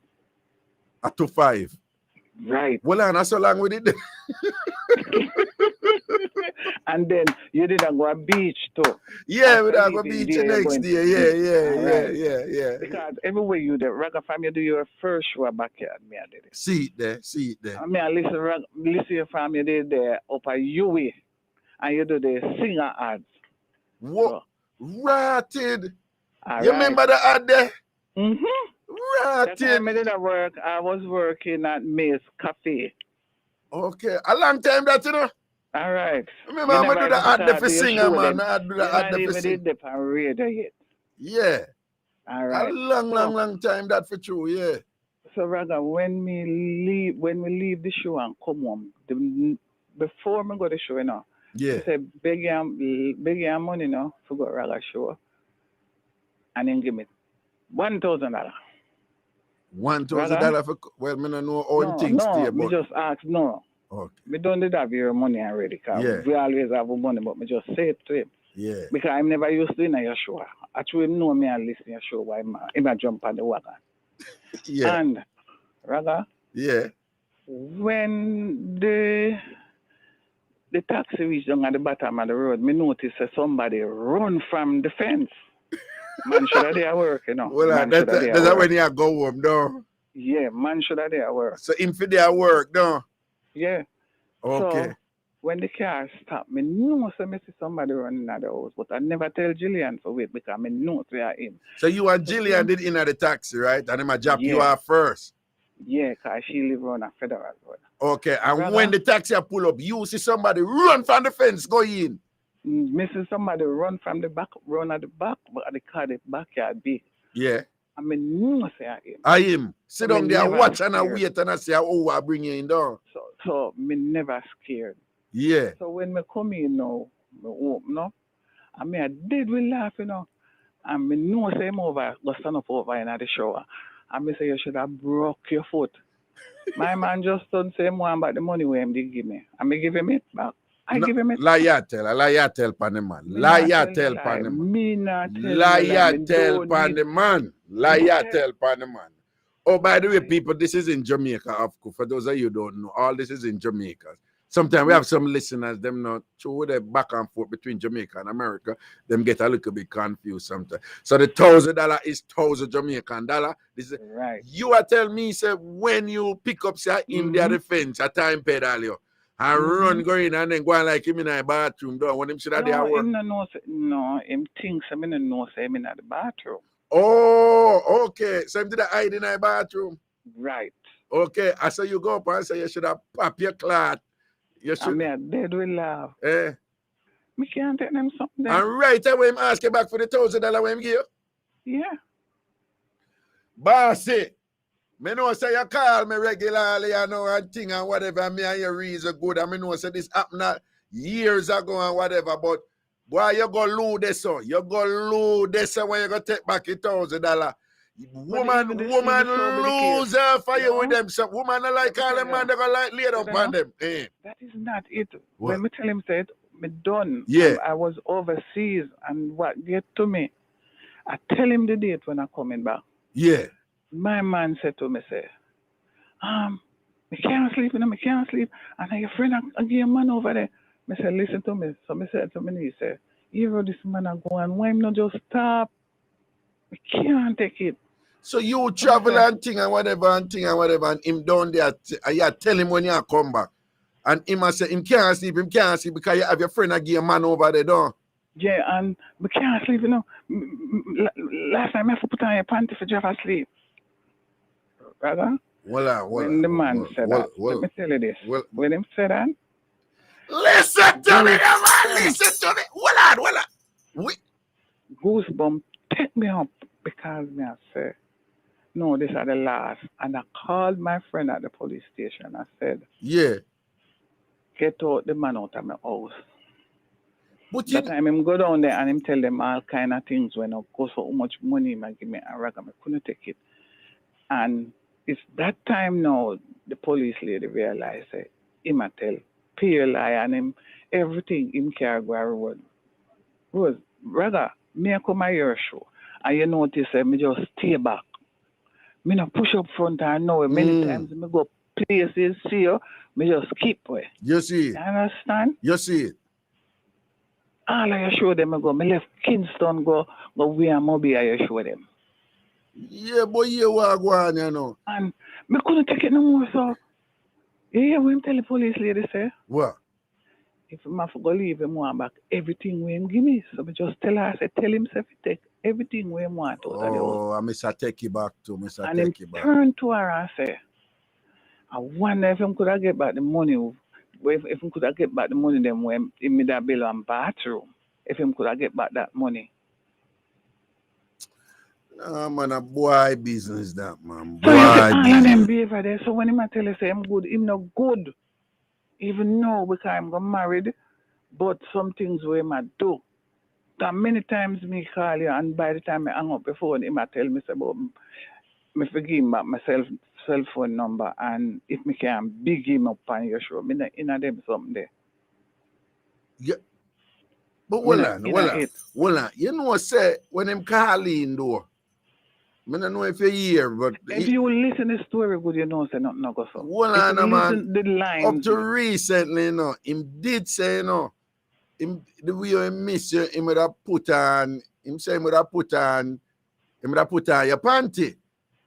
At 5. Right. Well, and that's so long we did. And then you didn't go to beach too. Yeah, we didn't go beach the next day. Yeah. Because everywhere you there, Raga fam, you do your first show backyard, me I did it. See it there. I mean, I listen your fam, you did there up at UWE, and you do the singer ads. What? Ratted. All you right. remember the ad there? Mm-hmm. Ratted. That time I did work, I was working at Mace Cafe. Okay. A long time that, you know? All right. Remember, I'm going to do the ad there for singer, man. I do the ad there for singer. Did the radio yet. Yeah. All right. A long time that for true, yeah. So rather when we leave the show and come home, before we go to the show, you know, yeah. I say beg your money, you know, for go Raga show. And then give me $1,000. $1,000 for, well, I don't know all things no, there, but. Me just ask, no. Okay. We don't have your money already, because we always have money, but me just say it to him. Yeah. Because I'm never used to in your show. Actually, know me and listen to your show while I jump on the wagon. Yeah. And, Raga, yeah. When the taxi reached down at the bottom of the road, me noticed that somebody run from the fence. Man should have there work, you know. Well, that's when you go home, no? Yeah, man should have there work. So him for there work, no? Yeah. Okay. So, when the car stopped, me know me see somebody running at the house, but I never tell Jillian for wait because I know they are him. So you and Jillian did in at the taxi, right? And them a drop you off first? Yeah, because she live on a Federal Road. Okay, and when the taxi pull up, you see somebody run from the fence, go in. Me see somebody run from the back, run at the back, but at the car, the backyard big. Yeah. I mean, no say I him. I him. Sit down there, watch and I wait and I say, oh, I bring you in down. So me never scared. Yeah. So when me come in now, me open up, I mean, I did we laugh, you know. And me know say him over, go stand up over in the shower. And me say, you should have broke your foot. My man just don't say more about the money where him did give me. And me give him it back. Give him it. Liar tell pan the man. Liar tell pan the man. Me not tell Liar tell pan the man. Liar tell pan the man. Oh, by the way, people, this is in Jamaica, of course. For those of you who don't know, all this is in Jamaica. Sometimes we have some listeners, them not through the back and forth between Jamaica and America, them get a little bit confused sometimes. So the $1,000 is $1,000 This is right. You are telling me, say, when you pick up say in the defense, a time pedal you and run go in and then go and like him in the bathroom door when him should have there work. No, him thinks I mean no say him in the bathroom. Oh, okay. So him did hide in the bathroom. Right. Okay. I say you go up and say you should have pop your clot. You should. I mean, dead will laugh. Eh. Me can't take them something. And right away, him ask you back for the $1,000 when him give you. Yeah. Bossy, me know say you call me regularly, you know, and thing and whatever, me and your reason good. And me know say this happened years ago and whatever, but boy, you go lose this one. You go lose this one when you go take back your $1,000. Woman lose her for you with them. So woman are like all them man, they go like lay up on them. Eh. That is not it. What? When me tell him said, me done. Yeah. I was overseas and what get to me. I tell him the date when I'm coming back. Yeah. My man said to me, say, me can't sleep, me can't sleep. And your friend I give a man over there. Me say, listen to me. So me said to me, he said, Irie, this man I go and why him not just stop? Me can't take it. So you travel and thing and whatever and him down there and you tell him when you come back. And him say him can't sleep because you have your friend and give a man over there, don't. Yeah, and we can't sleep, you know. Last time I have to put on your panty for drive asleep. Brother? When the man said that, let me tell you this. When him said that, listen to me, man. Listen to me. Hold on. goosebumps take me up because me I say, no, this are the last. And I called my friend at the police station. I said, yeah. Get out the man out of my house. But that time him go down there and him tell them all kind of things when I go so much money him give me a rag and I couldn't take it. And it's that time now the police lady realized that him a tell PLI and him everything him carry go road. Rose, brother, me I come a your show. And you notice me just stay back. Me not push up front and know many times me go places see you, me just skip way. You see it. You understand? You see it. All I show them I go. Me left Kingston go we and Moby I show them. Yeah, boy, you are going, you know. And me couldn't take it no more, so yeah, when tell the police lady say what? If I go leave him one back, everything we him give me. So me just tell her, I say, tell him to take everything we him want out of the house. Oh, I miss I take you back too. And him turn to her and say, I wonder if him could have get back the money. If him could have get back the money them when him made that bill and bathroom. If him could have get back that money. Man, a boy business that, man. So you see all of them behavior there. So when him tell you say him good, him not good. Even now because I'm got married, but some things we might do. That many times me call you and by the time I hang up the phone, he might tell me about me forgive him back my cell phone number and if me can big him up on your show, me in a them something there. Yeah. But hold on. You know say when him calling though. I don't know if you hear, but if you listen to the story good, you know say nothing no go so. Well, man, the lines, up to recently, you know, him did say, you know, him the way you miss you, him would have put on your panty.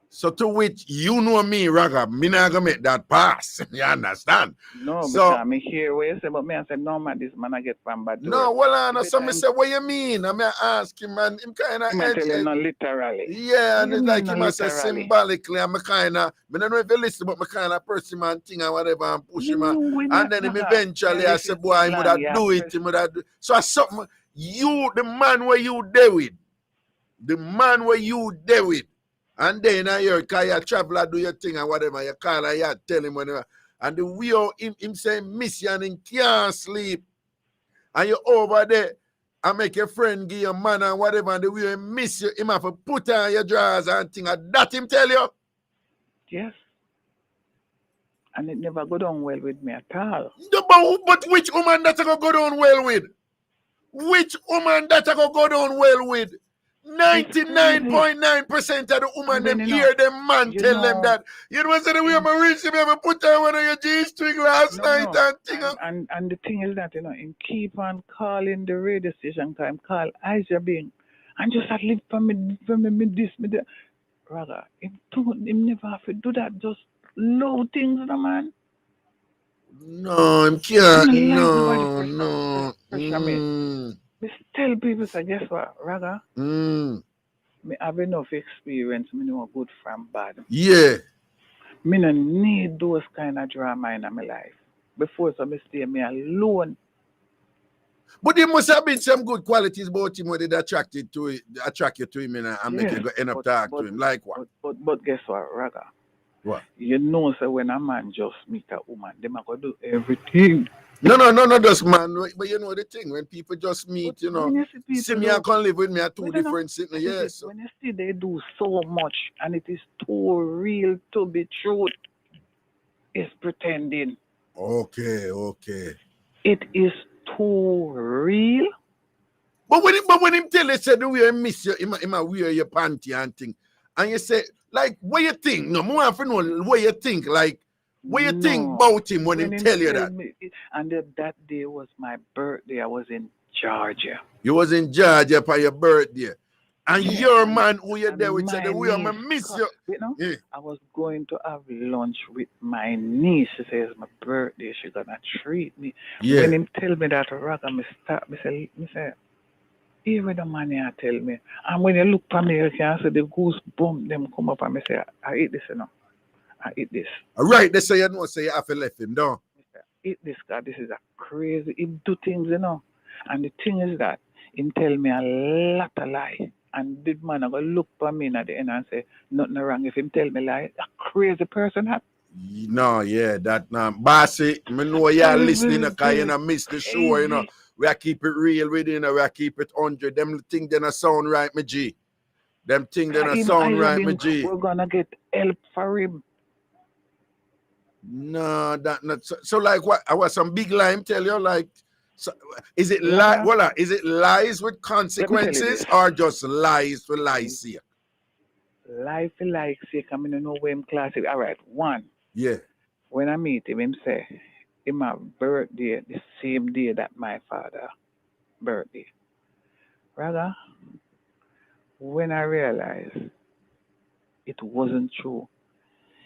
So to which you know me, Raga, me not gonna make that pass. You understand? No, so because me hear what you say, but me I say no man, this man I get from bad. No, well, so me say what you mean? I mean ask him and him kind of tell you not literally. Yeah, and it's like him say symbolically, and me kind of, I don't know if you listen, but me kind of person man thing and whatever and push him and then him eventually I say, boy, him would have do it, him would have do. So I something you the man where you there with, and then I hear you travel and do your thing and whatever, you call and you tell him whenever. And the way him say miss you and him can't sleep. And you over there and make your friend give you man and whatever, and the way he miss you, him have to put on your drawers and thing. And that him tell you? Yes. And it never go down well with me at all. But which woman that go down well with? Which woman that go down well with? 99.9% of the woman them hear them man tell them that. You know what the way I'm reach him, I put on one of your G-string last night and thing. And the thing is that, you know, him keep on calling the radio station, him call Aisha Bing, and just at live for me this, me that. Rather, him never have to do that, just low things, no man. No, him can't. No. Me tell people, so guess what, Raga? Me have enough experience, me know good from bad. Yeah. Me no need those kind of drama in my life. Before so me stay me alone. But there must have been some good qualities about him where they attract you to him and make you go end up talk to him. Like what? But guess what, Raga? What? You know, so when a man just meet a woman, they might go do everything. No, just man. But you know the thing, when people just meet, you know, see me and come live with me are two different things. Yes. When you see they do so much and it is too real to be true, it's pretending. Okay. It is too real. But when him tell you, say the way I miss you, he might wear your panty and thing. And you say, like, what you think? No, more have to know what you think, like, what you think about him when he tell you that? And that day was my birthday. I was in Georgia. You was in Georgia for your birthday. And your man who you there with said, the way I'm going to miss you. You know, I was going to have lunch with my niece. She says, my birthday, she's going to treat me. Yeah. When him tell me that, Raga, me say, here with the money I tell me. And when you look for me, you can see the goosebumps them come up and me say, I eat this, you know. I eat this. All right, they say you know, say you have to left him down. Eat this, God. This is a crazy. He do things, you know. And the thing is that him tell me a lot of lie. And the man I go look for me at the end and say, nothing wrong if him tell me lie. A crazy person hat. No, yeah, that bossy, me know you're listening because you know miss the show, you know. We are keep it real with you know, we are keep it 100. Them thing they not sound right, me G. Them thing they not sound right, me G. We're gonna get help for him. No, that not so like what I was some big lie tell you like so, is it lie voila, is it lies with consequences or just lies for lies here? Lie for like sake, I mean I know where him class is. All right, one. Yeah. When I meet him say him have birthday the same day that my father birthday. Rather, when I realized it wasn't true,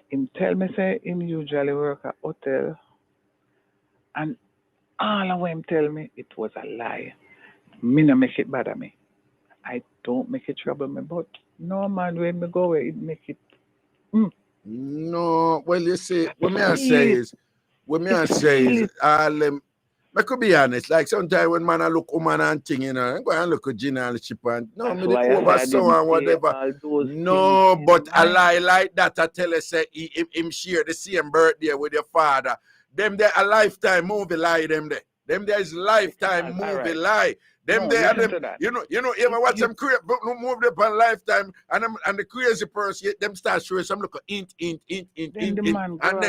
him tell me say him usually work at hotel and all of what him tell me it was a lie. Me no make it bother me. I don't make it trouble me, but no man when me go where it make it No, well you see what me I say is I could be honest, like sometimes when man I look woman and thing, you know, I go and look at Gina and ship and no, me the over so and whatever. No, but a lie like that I tell you say him share the same birthday with your father. Them there a lifetime movie lie them there. Them there is lifetime movie lie. Them there them, you know, you ever watch them create movie upon lifetime and the crazy person them start showing some look int and then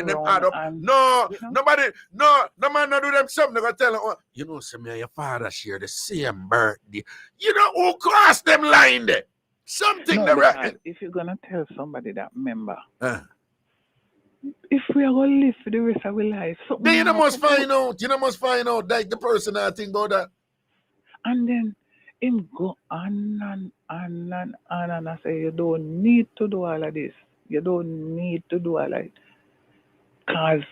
them add up. No, nobody, no man not do them something. They gonna tell them, oh, you know, some of your father share the same birthday. You know who cross them line there? Something that right. If you're gonna tell somebody that member. If we are going to live for the rest of our life, then you must find out. You must find out like the person I think about that. And then him go on and I say, you don't need to do all of this. You don't need to do all of it. Because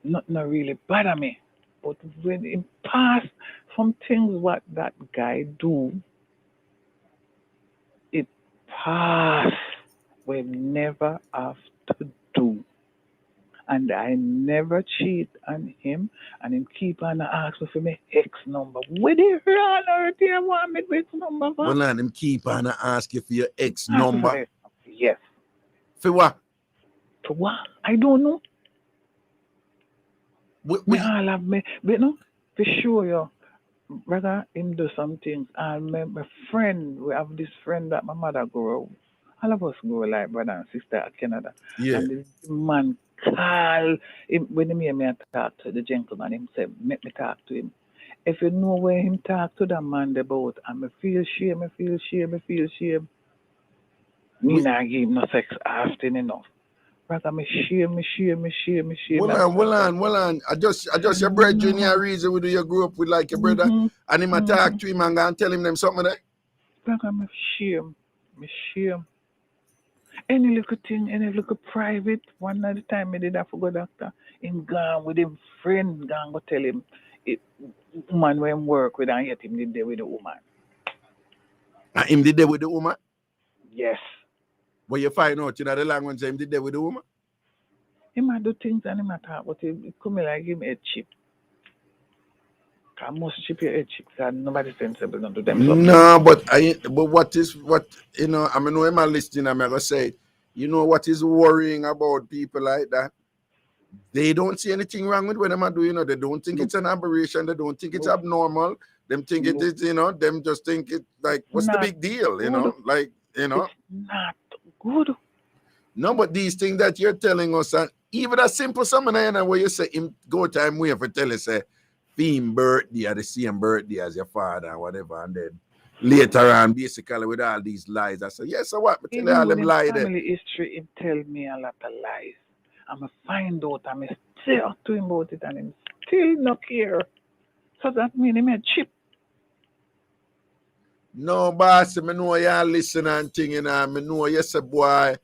nothing really bother me. But when him pass some things what that guy do, it pass. We never have to do. And I never cheat on him, and him keep on ask me for my ex number. Where the hell on do you want me ex number for? Well, and him keep on ask you for your ex number. Yes. For what? For what? I don't know. Me all have me, but no, for sure, yo. Brother, him do some things. And my friend, we have this friend that my mother grew up. All of us grow like brother and sister at Canada. Yeah. And this man call him, when he hear me talk to the gentleman, him say, make me talk to him. If you know where him talk to the man about, and me feel shame. Me not give him no sex often enough. Brother, me shame. Well on. I just your brother junior reason we do you grew up with like your brother, and him talk to him and go and tell him them something there. Brother, me shame. Any little thing, any little private, one at the time I did that for go doctor. Him gone with him friend, gone go tell him it woman when him work with and yet him did there with the woman. And him did there with the woman? Yes. Well, you find out, you know, the language him did there with the woman? He might do things and he might talk, but it come like him head chip. I must chip your head chip, because nobody sensible not do them something. No, but what you know, I mean, when I'm listening, I'm gonna say, you know what is worrying about people like that? They don't see anything wrong with what them do, you know, they don't think it's an aberration, they don't think it's abnormal, them think it is, you know, them just think it like what's the big deal, you know? Like, you know. It's not good. No, but these things that you're telling us, and even a simple something, you know, where you say him go time way for tell us say theme birthday or the same birthday as your father or whatever, and then later on basically with all these lies I say, yes, so what? But tell you all them lies there. Family history, it tell me a lot of lies. I'm a find out, I'm still to him about it and him still not care. So that means he made chip. No, boss, I know you're listening and thing, you know, I know yes, boy,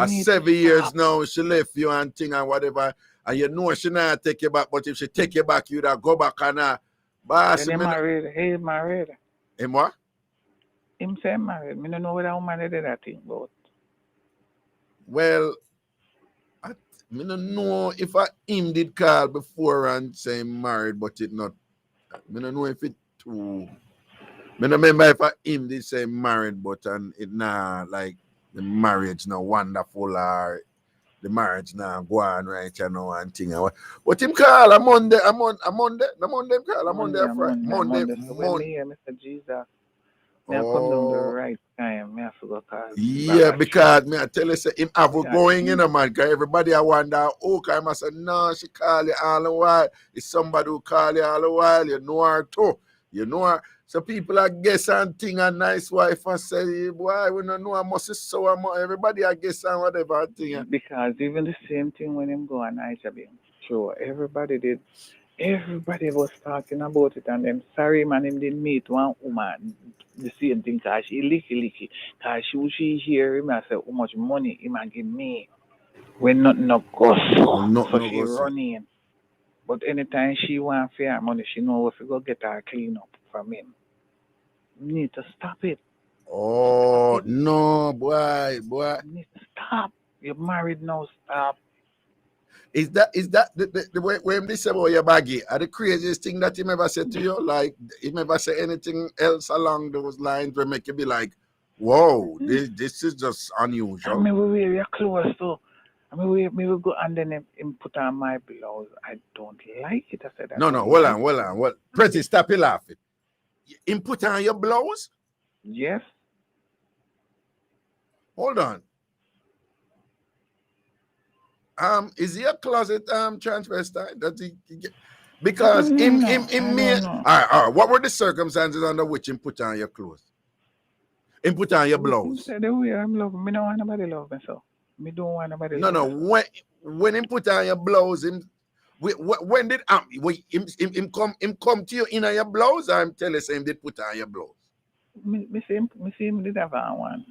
7 years now, she left you and thing and whatever, and you know she not take you back, but if she take you back, you'd go back and boss. He married. Him what? Him say married. I don't know whether woman did that thing, but. Well, I don't know if him did call before and say married, but it not. I don't know if it too. I remember if him they say married, but and it nah like the marriage now wonderful or the marriage now go on right and thing. But him call a Monday, a Monday, him call a Monday, a Friday, Monday. So when me hear Mr. Jesus, me I come down the right time. Me I forgot call. Yeah, because me I tell you say him have going in a man, cause everybody I wonder, I must say, no, she call you all the while. It's somebody who call you all the while, you know her too. You know her. So people are guess and thing a nice wife and say, boy, we don't know I must so everybody I guess and whatever thing. Because even the same thing when him go on IJB, sure, everybody was talking about it, and then sorry man, him didn't meet one woman the same thing, cause she licky, cause she hear him and say how much money him and give me when nothing no go so she run in. But anytime she want fair money, she know if you go get her clean up from him. You need to stop it. Oh no, boy. You need to stop. You're married now, stop. Is that the way when they say about your baggy are the craziest thing that him ever said to you? Like him ever say anything else along those lines where make you be like, whoa, this is just unusual. I mean, we wear your clothes too. I mean, we will go and then him put on my blouse. I don't like it. I said, no, hold on. Pretty, stop your laughing. Him put on your blouse? Yes. Hold on. Is he a closet transvestite? Does he because him me. All right. What were the circumstances under which him put on your clothes? Him put on your blouse. He said the way I'm loving. Me don't want nobody love me so. Me don't want nobody. No. When him put on your blouse, when did him come to you in your blouse? I'm telling you, him did put on your blouse. Me see him did have on one.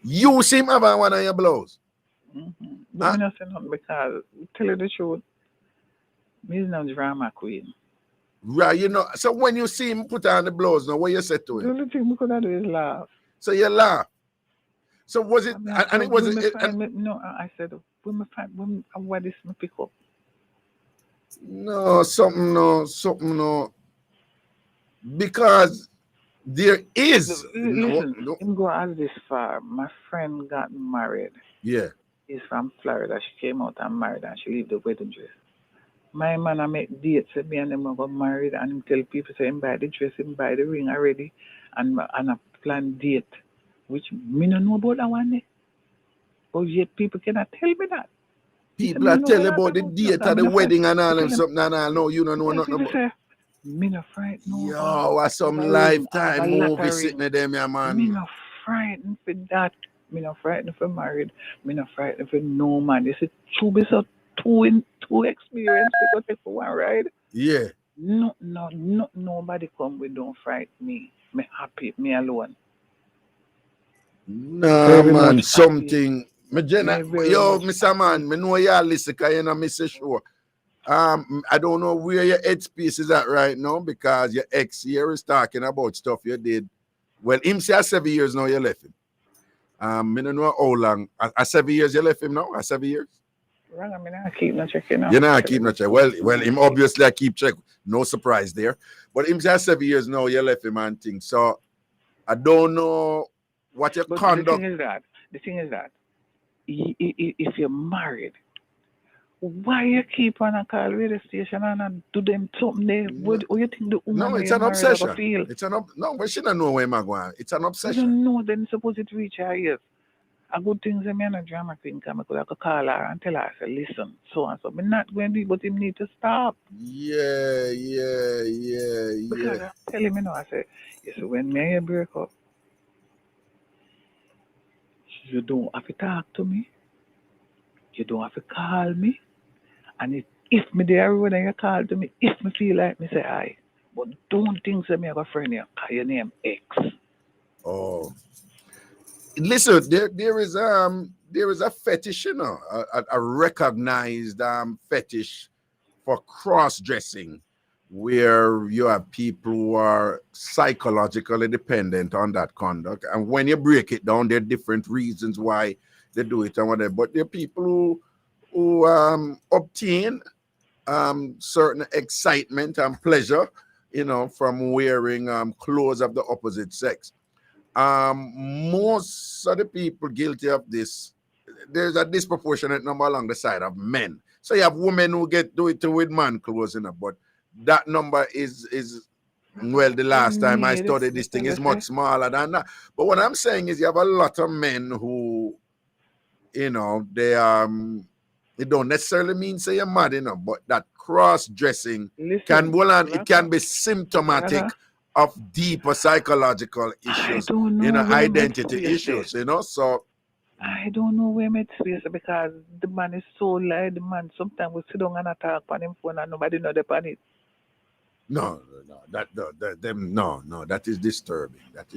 You see him have on one on your blouse. But me not say nothing because tell you the truth, me is no drama queen. Right, you know. So when you see him put on the blouse, now what you say to him? The only thing we could do is laugh. So you laugh. So was it? And it was. No, I said when what is me pick up? No, something no. Because there is. Listen, him go as this far. My friend got married. Yeah. He's from Florida. She came out and married and she leave the wedding dress. My man, I make dates with me and them got married and him tell people say him buy the dress, him buy the ring already and I plan date. Which me no know about that one. But yet people cannot tell me that. People are telling about the date of the wedding and all and something and all. No, you don't know nothing about it. Me no frightened. Yo, what's some Lifetime movie sitting there, man? Me no frightened for that. Me not frightened for married. Me not frightened for no man. They say two be so two experience because take for one ride. Yeah. No, nobody come with don't frighten me. Me happy, me alone. Nah, man, something. Yo, Mr. Man, me know y'all listen because you know me say sure. I don't know where your headspace is at right now because your ex here is talking about stuff you did. Well, him say 7 years now you left him. I don't know how long. 7 years you left him now? 7 years? Wrong, I mean, I keep not checking out. You know, I keep not checking. Well, him obviously I keep checking. No surprise there. But him say 7 years now you left him and things. So I don't know what your conduct. The thing is that if you're married, why you keep on a call radio station and do them something there? What you think the woman? No, it's an obsession. No, but she don't know where I'm going. It's an obsession. I don't know. Then suppose it reach her ears. A good thing is me and a drama queen come. I could call her and tell her, say, listen, so and so. I'm not going to do it, but him need to stop. Yeah. Because I'm telling me now, I say, yes, when me and you break up, you don't have to talk to me. You don't have to call me. And if me there when you call to me, if me feel like me say hi. But don't think that me have a friend here, call your name X. Oh. Listen, there is a fetish, you know, a recognized fetish for cross-dressing where you have people who are psychologically dependent on that conduct. And when you break it down, there are different reasons why they do it and whatever. But there are people who obtain certain excitement and pleasure from wearing clothes of the opposite sex. Most of the people guilty of this, there's a disproportionate number along the side of men. So you have women who do it with man clothes, but that number is well, the last time I studied this thing is much smaller than that. But what I'm saying is you have a lot of men who, they don't necessarily mean say you're mad, but that cross-dressing it can be symptomatic of deeper psychological issues, identity issues, so I don't know where my space because the man is so loud. The man sometimes we sit down and talk on him phone and nobody know the on it. No, that is disturbing. That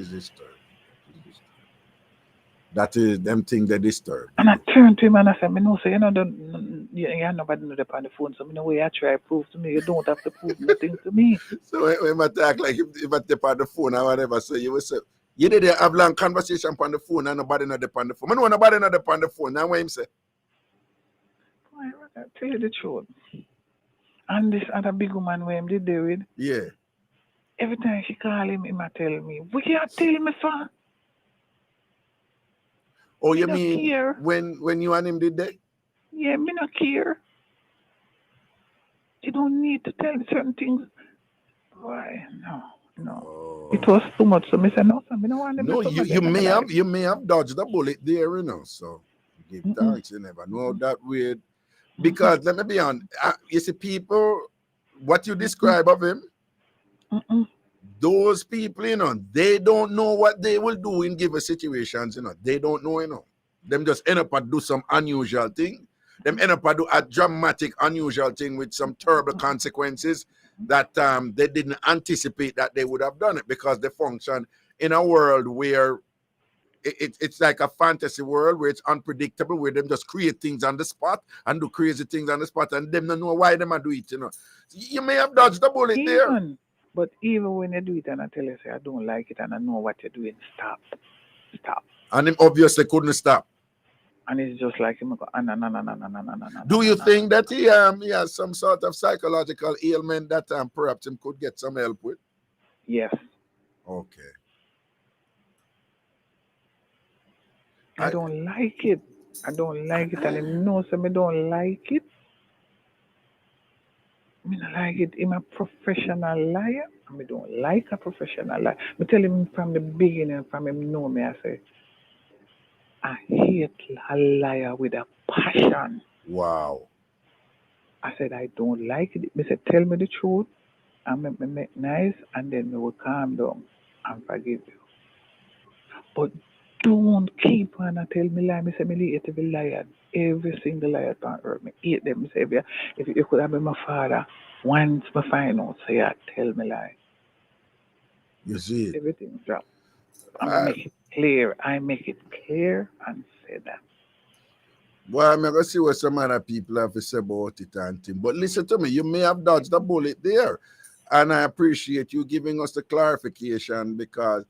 is them things that disturb. And I turn to him and I say, "Me know, so you nobody know the on the phone. So me know where you try to prove to me. You don't have to prove nothing to me." So when I talk like if I tap on the phone or whatever, so you will say, you did have long conversation on the phone and nobody know the on the phone. I know nobody know the on the phone. Now what him say? Boy, I tell you the truth. And this other big woman where him did there with. Yeah. Every time she call him, he might tell me, "What you tell me for?" Oh, you mean when you and him did that? Yeah, me not care. You don't need to tell me certain things. Why? No. It was too much. So me say no. So me no want to. No, you may have dodged the bullet there, So give thanks. You never know that weird. Because let me be honest, you see, people, what you describe of him, those people, they don't know what they will do in given situations, They don't know, Them just end up and do some unusual thing. Them end up and do a dramatic, unusual thing with some terrible consequences that they didn't anticipate that they would have done it because they function in a world where it's like a fantasy world where it's unpredictable, where them just create things on the spot and do crazy things on the spot and them don't know why them are do it, You may have dodged the bullet there. But even when you do it and I tell you, say, I don't like it and I know what you're doing, stop. And him obviously couldn't stop. And it's just like him go, no. Do you think that he has some sort of psychological ailment that perhaps him could get some help with? Yes. Okay. I don't like it. And he knows that I don't like it. I don't like it. I'm a professional liar. I don't like a professional liar. I tell him from the beginning, from him know me, I say, I hate a liar with a passion. Wow. I said, I don't like it. I said, tell me the truth and make nice and then we will calm down and forgive you. But don't keep on and tell me lie. I say, me hate every liar. Every single liar can hurt me. Hate them. I say, if you could have been my father, once I find out, say, tell me lie. You see it? Everything drop. I make it clear. I make it clear and say that. Well, I'm going to see what some other people have to say about it and thing. But listen to me, you may have dodged the bullet there. And I appreciate you giving us the clarification because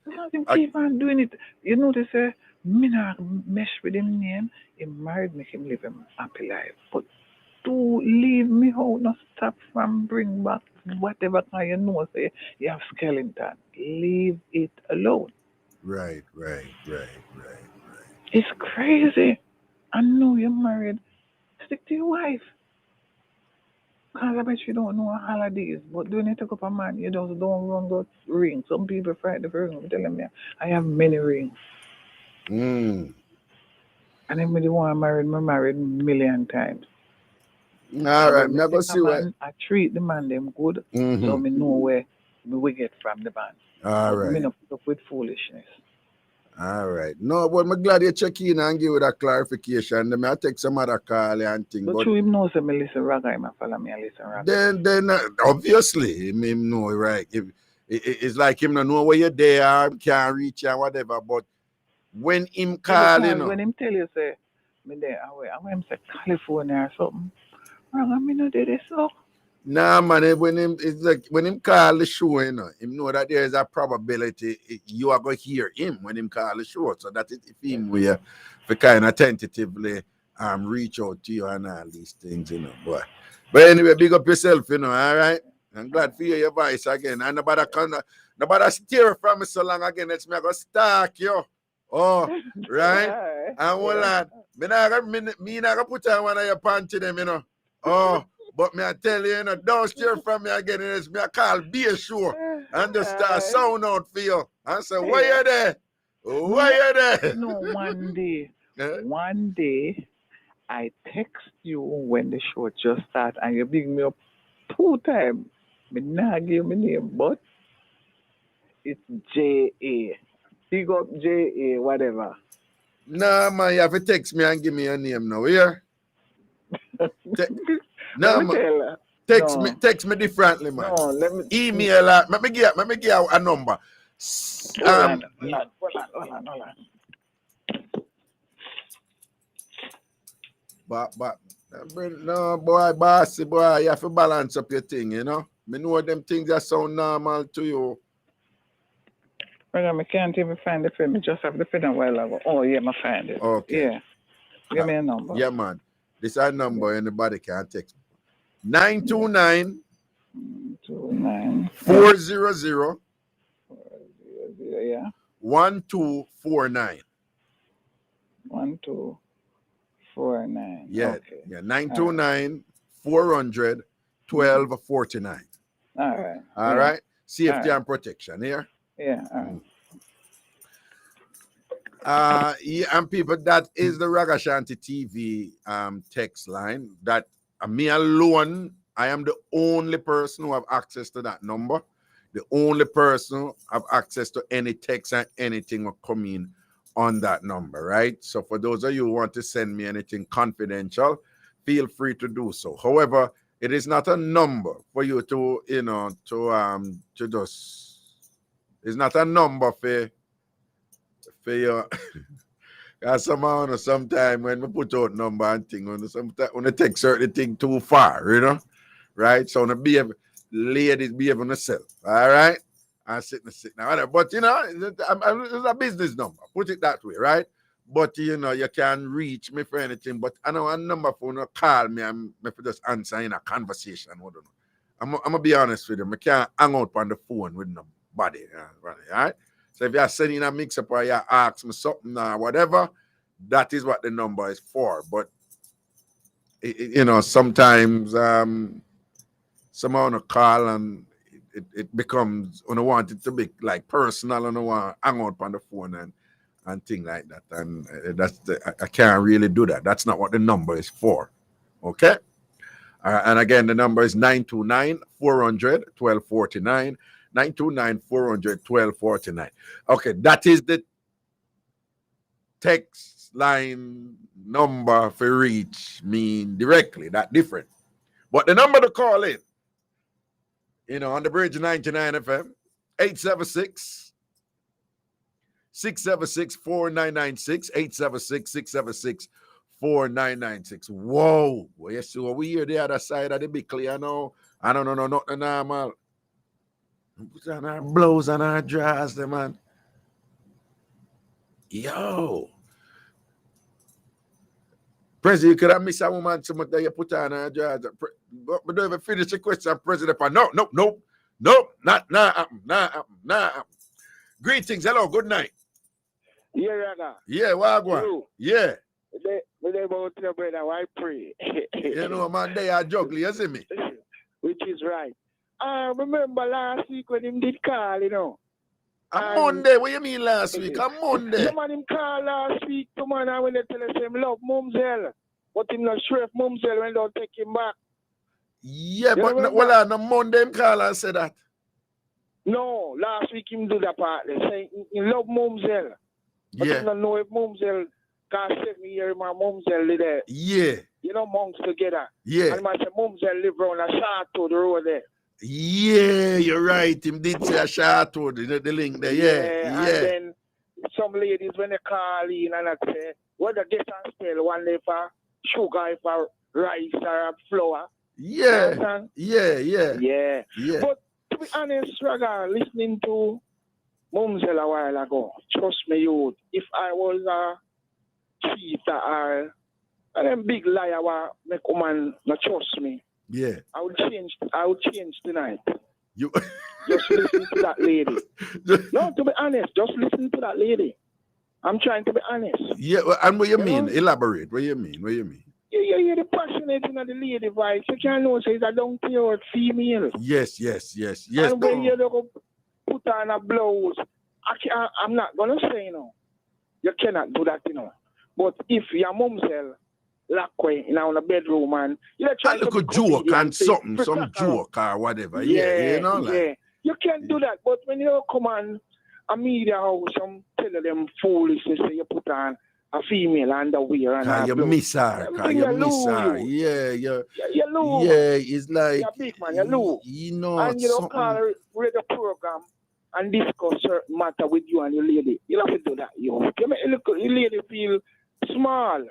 keep on doing it. You know, they say, me not mesh with him name. He married, make him live a happy life. But to leave me out, not stop from bring back whatever kind you know, say you have skeleton. Leave it alone. Right. It's crazy. I know you're married. Stick to your wife. Because I bet you don't know what holidays. But when you take up a man, you just don't run those rings. Some people fight the ring. Tell them, I have many rings. And everybody want to marry me, married a million times. All right, never see what. I treat the man them good, so me know where we get from the man. All right. Me not put up with foolishness. All right. No, but I'm glad you check in and give that clarification. Then I take some other call and thing. But you him knows me listen raga, him follow me and listen raga. Then obviously him know, right? It's like him not know where you're there, can't reach you, whatever. But when him call, when him tell you say me there, I want him say California or something. Raga, me no did this so. Nah, man, when him call the show, him know that there is a probability you are going to hear him when him call the show. So that is if him we kind of tentatively reach out to you and all these things, boy. But anyway, big up yourself, all right? I'm glad to hear your voice again. And nobody steer from me so long again. It's me I go stalk you. Oh, right? And hold on. Me not gonna put on one of your panty them, you know. Oh, but me I tell you, you know, don't steer from me again. It's me I call be a sure. And just start sound out for you. And say, why you there? Why you there? No, one day, I text you when the show just started, and you bring me up 2 times. Me not give me name, but it's J.A. Big up J.A. whatever. Nah, man, you have to text me and give me your name now, yeah? No, man. Text me differently, man. No, let me email. Let me give a number. Hold on. But no, boy, bossy boy, you have to balance up your thing, you know. Me know them things that sound normal to you. I can't even find the film. I just have the film a while ago. Oh, yeah, I find it. Okay. Yeah. Give me a number. Yeah, man. This is a number anybody can text me. 929 400 yeah. 1249. 1249. Yeah. Okay. Yeah. 929 400 1249. All right. Safety and protection here. Yeah. Yeah, and people, that is the Ragashanti TV text line. That me alone, I am the only person who have access to that number. The only person who have access to any text and anything will come in on that number, right? So for those of you who want to send me anything confidential, feel free to do so. However, it is not a number for you to, you know, to just. It's not a number for your. Sometimes when we put out number and thing, when they take certain thing too far, you know, right? So ladies behave on themselves, all right? I sit now, but you know, it's a business number. Put it that way, right? But you know, you can reach me for anything. But I know a number for you call me and me for just answer in a conversation. I'm gonna be honest with you. I can't hang out on the phone with nobody, all right? So if you're sending a mix up or you ask me something or whatever, that is what the number is for. But you know, sometimes someone on a call and it becomes when I want it to be like personal and I want to hang out on the phone and things like that. And I can't really do that. That's not what the number is for. Okay? And again, the number is 929-400-1249. 929-400-1249. Okay, that is the text line number for reach me directly. That different. But the number to call in, you know, on the Bridge 99 FM, 876-676-4996, 876-676-4996. Whoa. Well, yes, so we hear the other side of the big clear now. I don't know, not the normal. Put on our blows and our drawers, the man. Yo. President, you could have missed a woman so much that you put on her drawers. But don't even finish the question, President. No, not. Greetings, hello, good night. Yeah, Raga. Yeah, Wagwan. Yeah. They about your brother, why pray? You know, man, they are juggling, you see me? Which is right. I remember last week when him did call, you know. On Monday, what you mean last week? On Monday. The man him call last week, the man when they tell us him love Mumsel. But him not sure if Mumsel when don't take him back. Yeah, but on Monday him call and say that. No, last week him do that part. They say he love Mumsel. But he don't know if Mumsel can 7 years my Mumsel live there. Yeah. You know, monks together. Yeah. And my Mumsel live around a short to the road there. Yeah, you're right. Him did say a short road, the link there. Yeah. And then some ladies when they call in and I say, whether get and spell one day for sugar, for rice or flour. Yeah. Yeah. But to be honest, Raga, listening to Mumsel a while ago, trust me, youth, if I was a cheater or a big liar, make woman not trust me. Yeah. I would change tonight. You just listen to that lady. No, to be honest, just listen to that lady. I'm trying to be honest. Yeah, and what you mean? Know? Elaborate. What you mean? What you mean? Yeah, the passionate in the lady voice. You can't know say I don't care female. Yes. And when you look put on a blouse, I'm not gonna say you cannot do that, But if your mom sell lock way in a bedroom and you're trying to look joke and something, some joke or whatever. Yeah, like. You can't do that. But when you come on a media house, some tell them foolishness, you put on a female underwear and you miss her. You miss her. Yeah, you lose. Yeah, it's like you're big man, you lose. And you don't call a radio program and discuss certain matter with you and your lady. You don't have to do that, You make your lady feel small.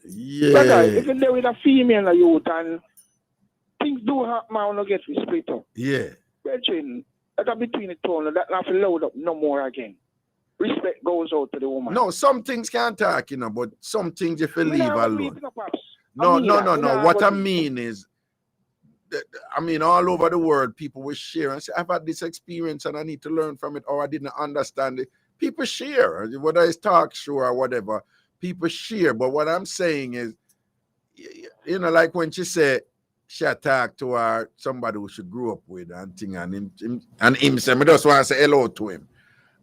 Yeah. Brother, if you're there with a female youth and things do happen, I want to get split up. Yeah. Brethren, that between the two, that not to load up no more again. Respect goes out to the woman. No, some things can't talk, but some things you feel leave alone. No. What I mean is, all over the world, people will share and say, I've had this experience and I need to learn from it, or I didn't understand it. People share, whether it's talk show or whatever, people share. But what I'm saying is, like when she said, she talked to her, somebody who she grew up with and thing, and him said, I just want to say hello to him.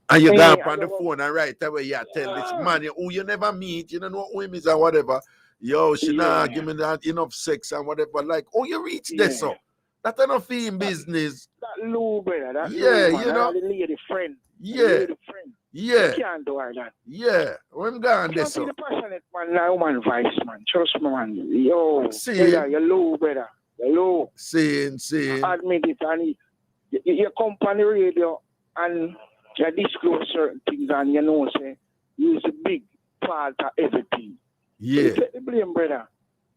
And you go up on the phone and right away, you tell this man, who you never meet, you don't know who him is or whatever. Yo, she not give me that enough sex and whatever. Like, you reach this up. That's enough for him business. That low, brother. That the lady friend. Yeah. You can't do all that. Yeah. I'm going this up. The passionate man, now man vice, man. Trust me, man. Yo, see, brother, you're low, brother. You're low. See. Admit it, and you come on the radio and you disclose certain things and say use a big part of everything. Yeah. You take the blame, brother.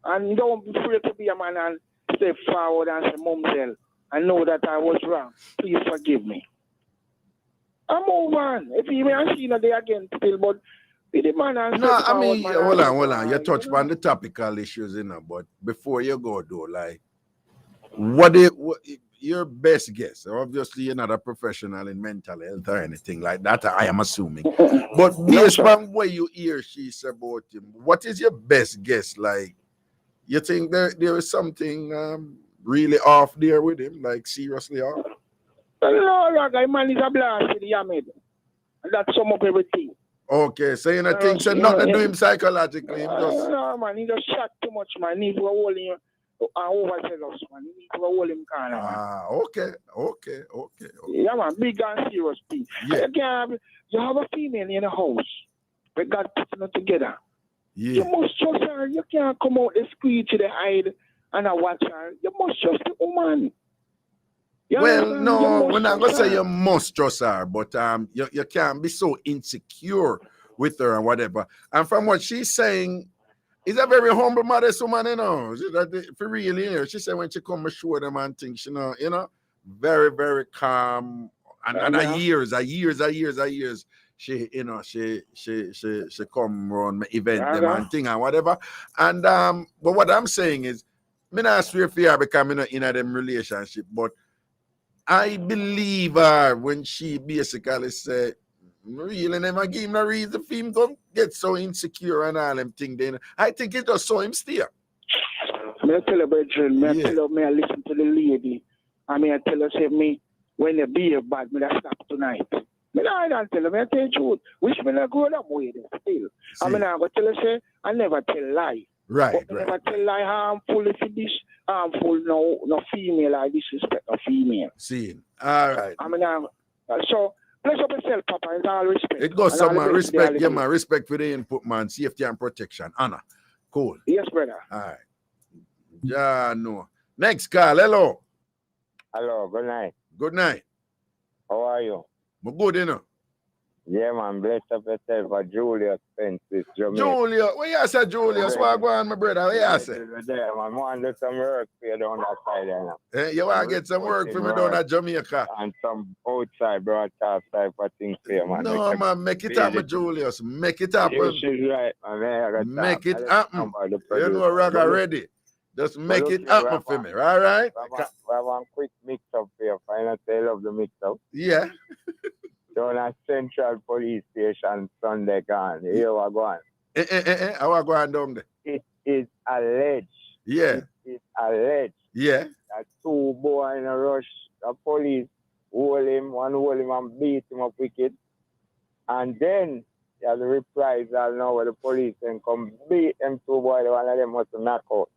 And don't be afraid to be a man and step forward and say, Mumsel, I know that I was wrong. Please forgive me. I'm over on. If you may see there again still, but the man and hold on. You touch on the topical issues, but before you go though, like what your best guess? Obviously, you're not a professional in mental health or anything like that, I am assuming. But based on what you hear she said about him, what is your best guess? Like, you think there is something really off there with him? Like, seriously off? No, Raga, man is a blast with the Yamid. And that sum up everything. Okay, so you think so nothing to do him psychologically? No, man, he just shot too much, man. He was holding you. Overzealous, man. You need to hold him kind of. Okay. Yeah, man, big and serious thing. Yeah. You have a female in the house. We got putting it together. Yeah. You must trust her. You can't come out the street to the hide and watch her. You must trust the woman. Well, no, we're not gonna say you must trust her, but you can't be so insecure with her and whatever. And from what she's saying, is a very humble, modest woman, for real, she said when she come and show them and things, very, very calm. And years, she come around event them and thing and whatever. And but what I'm saying is, me not swear for her because I'm in a them relationship, but I believe her when she basically said, really never give him a reason for him to get so insecure and all them things. Then I think it just saw him steer. I tell her, brethren, I tell her, I listen to the lady. I tell her, say me, when you be bad, I stop tonight. I don't tell her, I tell you the truth. Wish me not grow up with it still. I'm going to tell her, say, I never tell lie. Right. Never tell lie harmful if it is harmful, no female, I disrespect a female. See, all right. So, bless up yourself, Papa, in all respect. It goes some respect, man. Respect for the input, man. Safety and protection. Anna. Cool. Yes, brother. All right. Yeah, no. Next call. Hello. Hello. Good night. Good night. How are you? I'm good, Yeah, man. Bless up yourself for Julius Fences, Jamaica. Julius. What you say, Julius? What go on, my brother? What you say? There, man. I want to do some work for you down that side there now. You want to get some work for me down at Jamaica? And some outside broadcast type of thing for you, man. No, man. Make it happen, Julius. Make it happen. She's right, man. Make it happen. You know, Raga ready. Just make it happen for me, all right? We have one quick mix-up here. Final say love the mix-up. Yeah. Down at Central Police Station Sunday gone. Here we go on. How I go on down there? It is alleged. Yeah. It is alleged. Yeah. That two boys in a rush, the police hold him and beat him up wicked. And then there's a reprisal now where the police can come beat them two boys, one of them must knock out.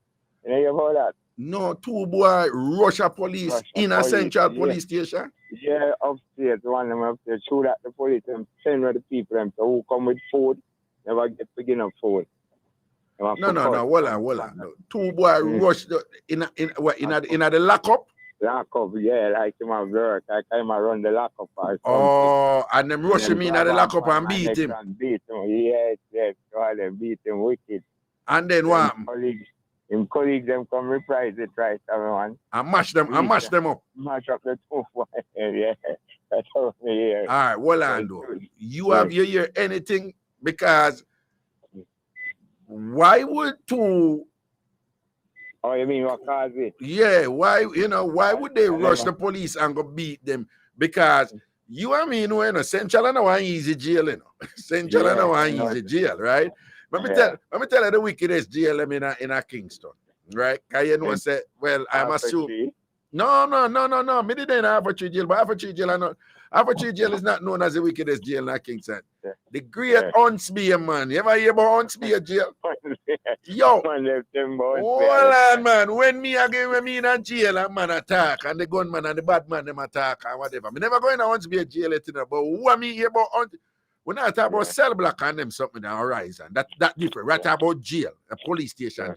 You know about that? No, two boys rush a police in a Central Police Station? Yeah, upstairs, one of them upstairs, shoot at the police and send the people them, so who come with food, never get to get enough food. No, hold on. No. Two boys rush in the lockup? Lockup, yeah, like him at work, like him run the lockup or something. Oh, and them rush him in the lockup and beat him? Yes, so they beat him wicked. And then what? Him colleagues them come reprise it, right, everyone. And mash them up. Mash up the two boys, yeah. That's how we hear. All right, hold on, though. Have you hear anything? Because why would two... Oh, you mean what cause it? Yeah, why would they rush the police and go beat them? Because you and me know, Central and one easy jail, Central and one easy jail, right? Let me tell you the wickedest jail in a Kingston, right? Because you know, say, well, I'm assuming. No. Me didn't have Tree jail, but Tree jail is not known as the wickedest jail in Kingston. The Great Huntsby, man. You ever hear about Huntsby jail? Yo, hold on, man. When me in a jail and man attack, and the gunman and the bad man them attack and whatever. Me never go in a Huntsby jail, but what me hear about Huntsby? When I talk about cell block and them something on horizon, that different. Right about jail, a police station.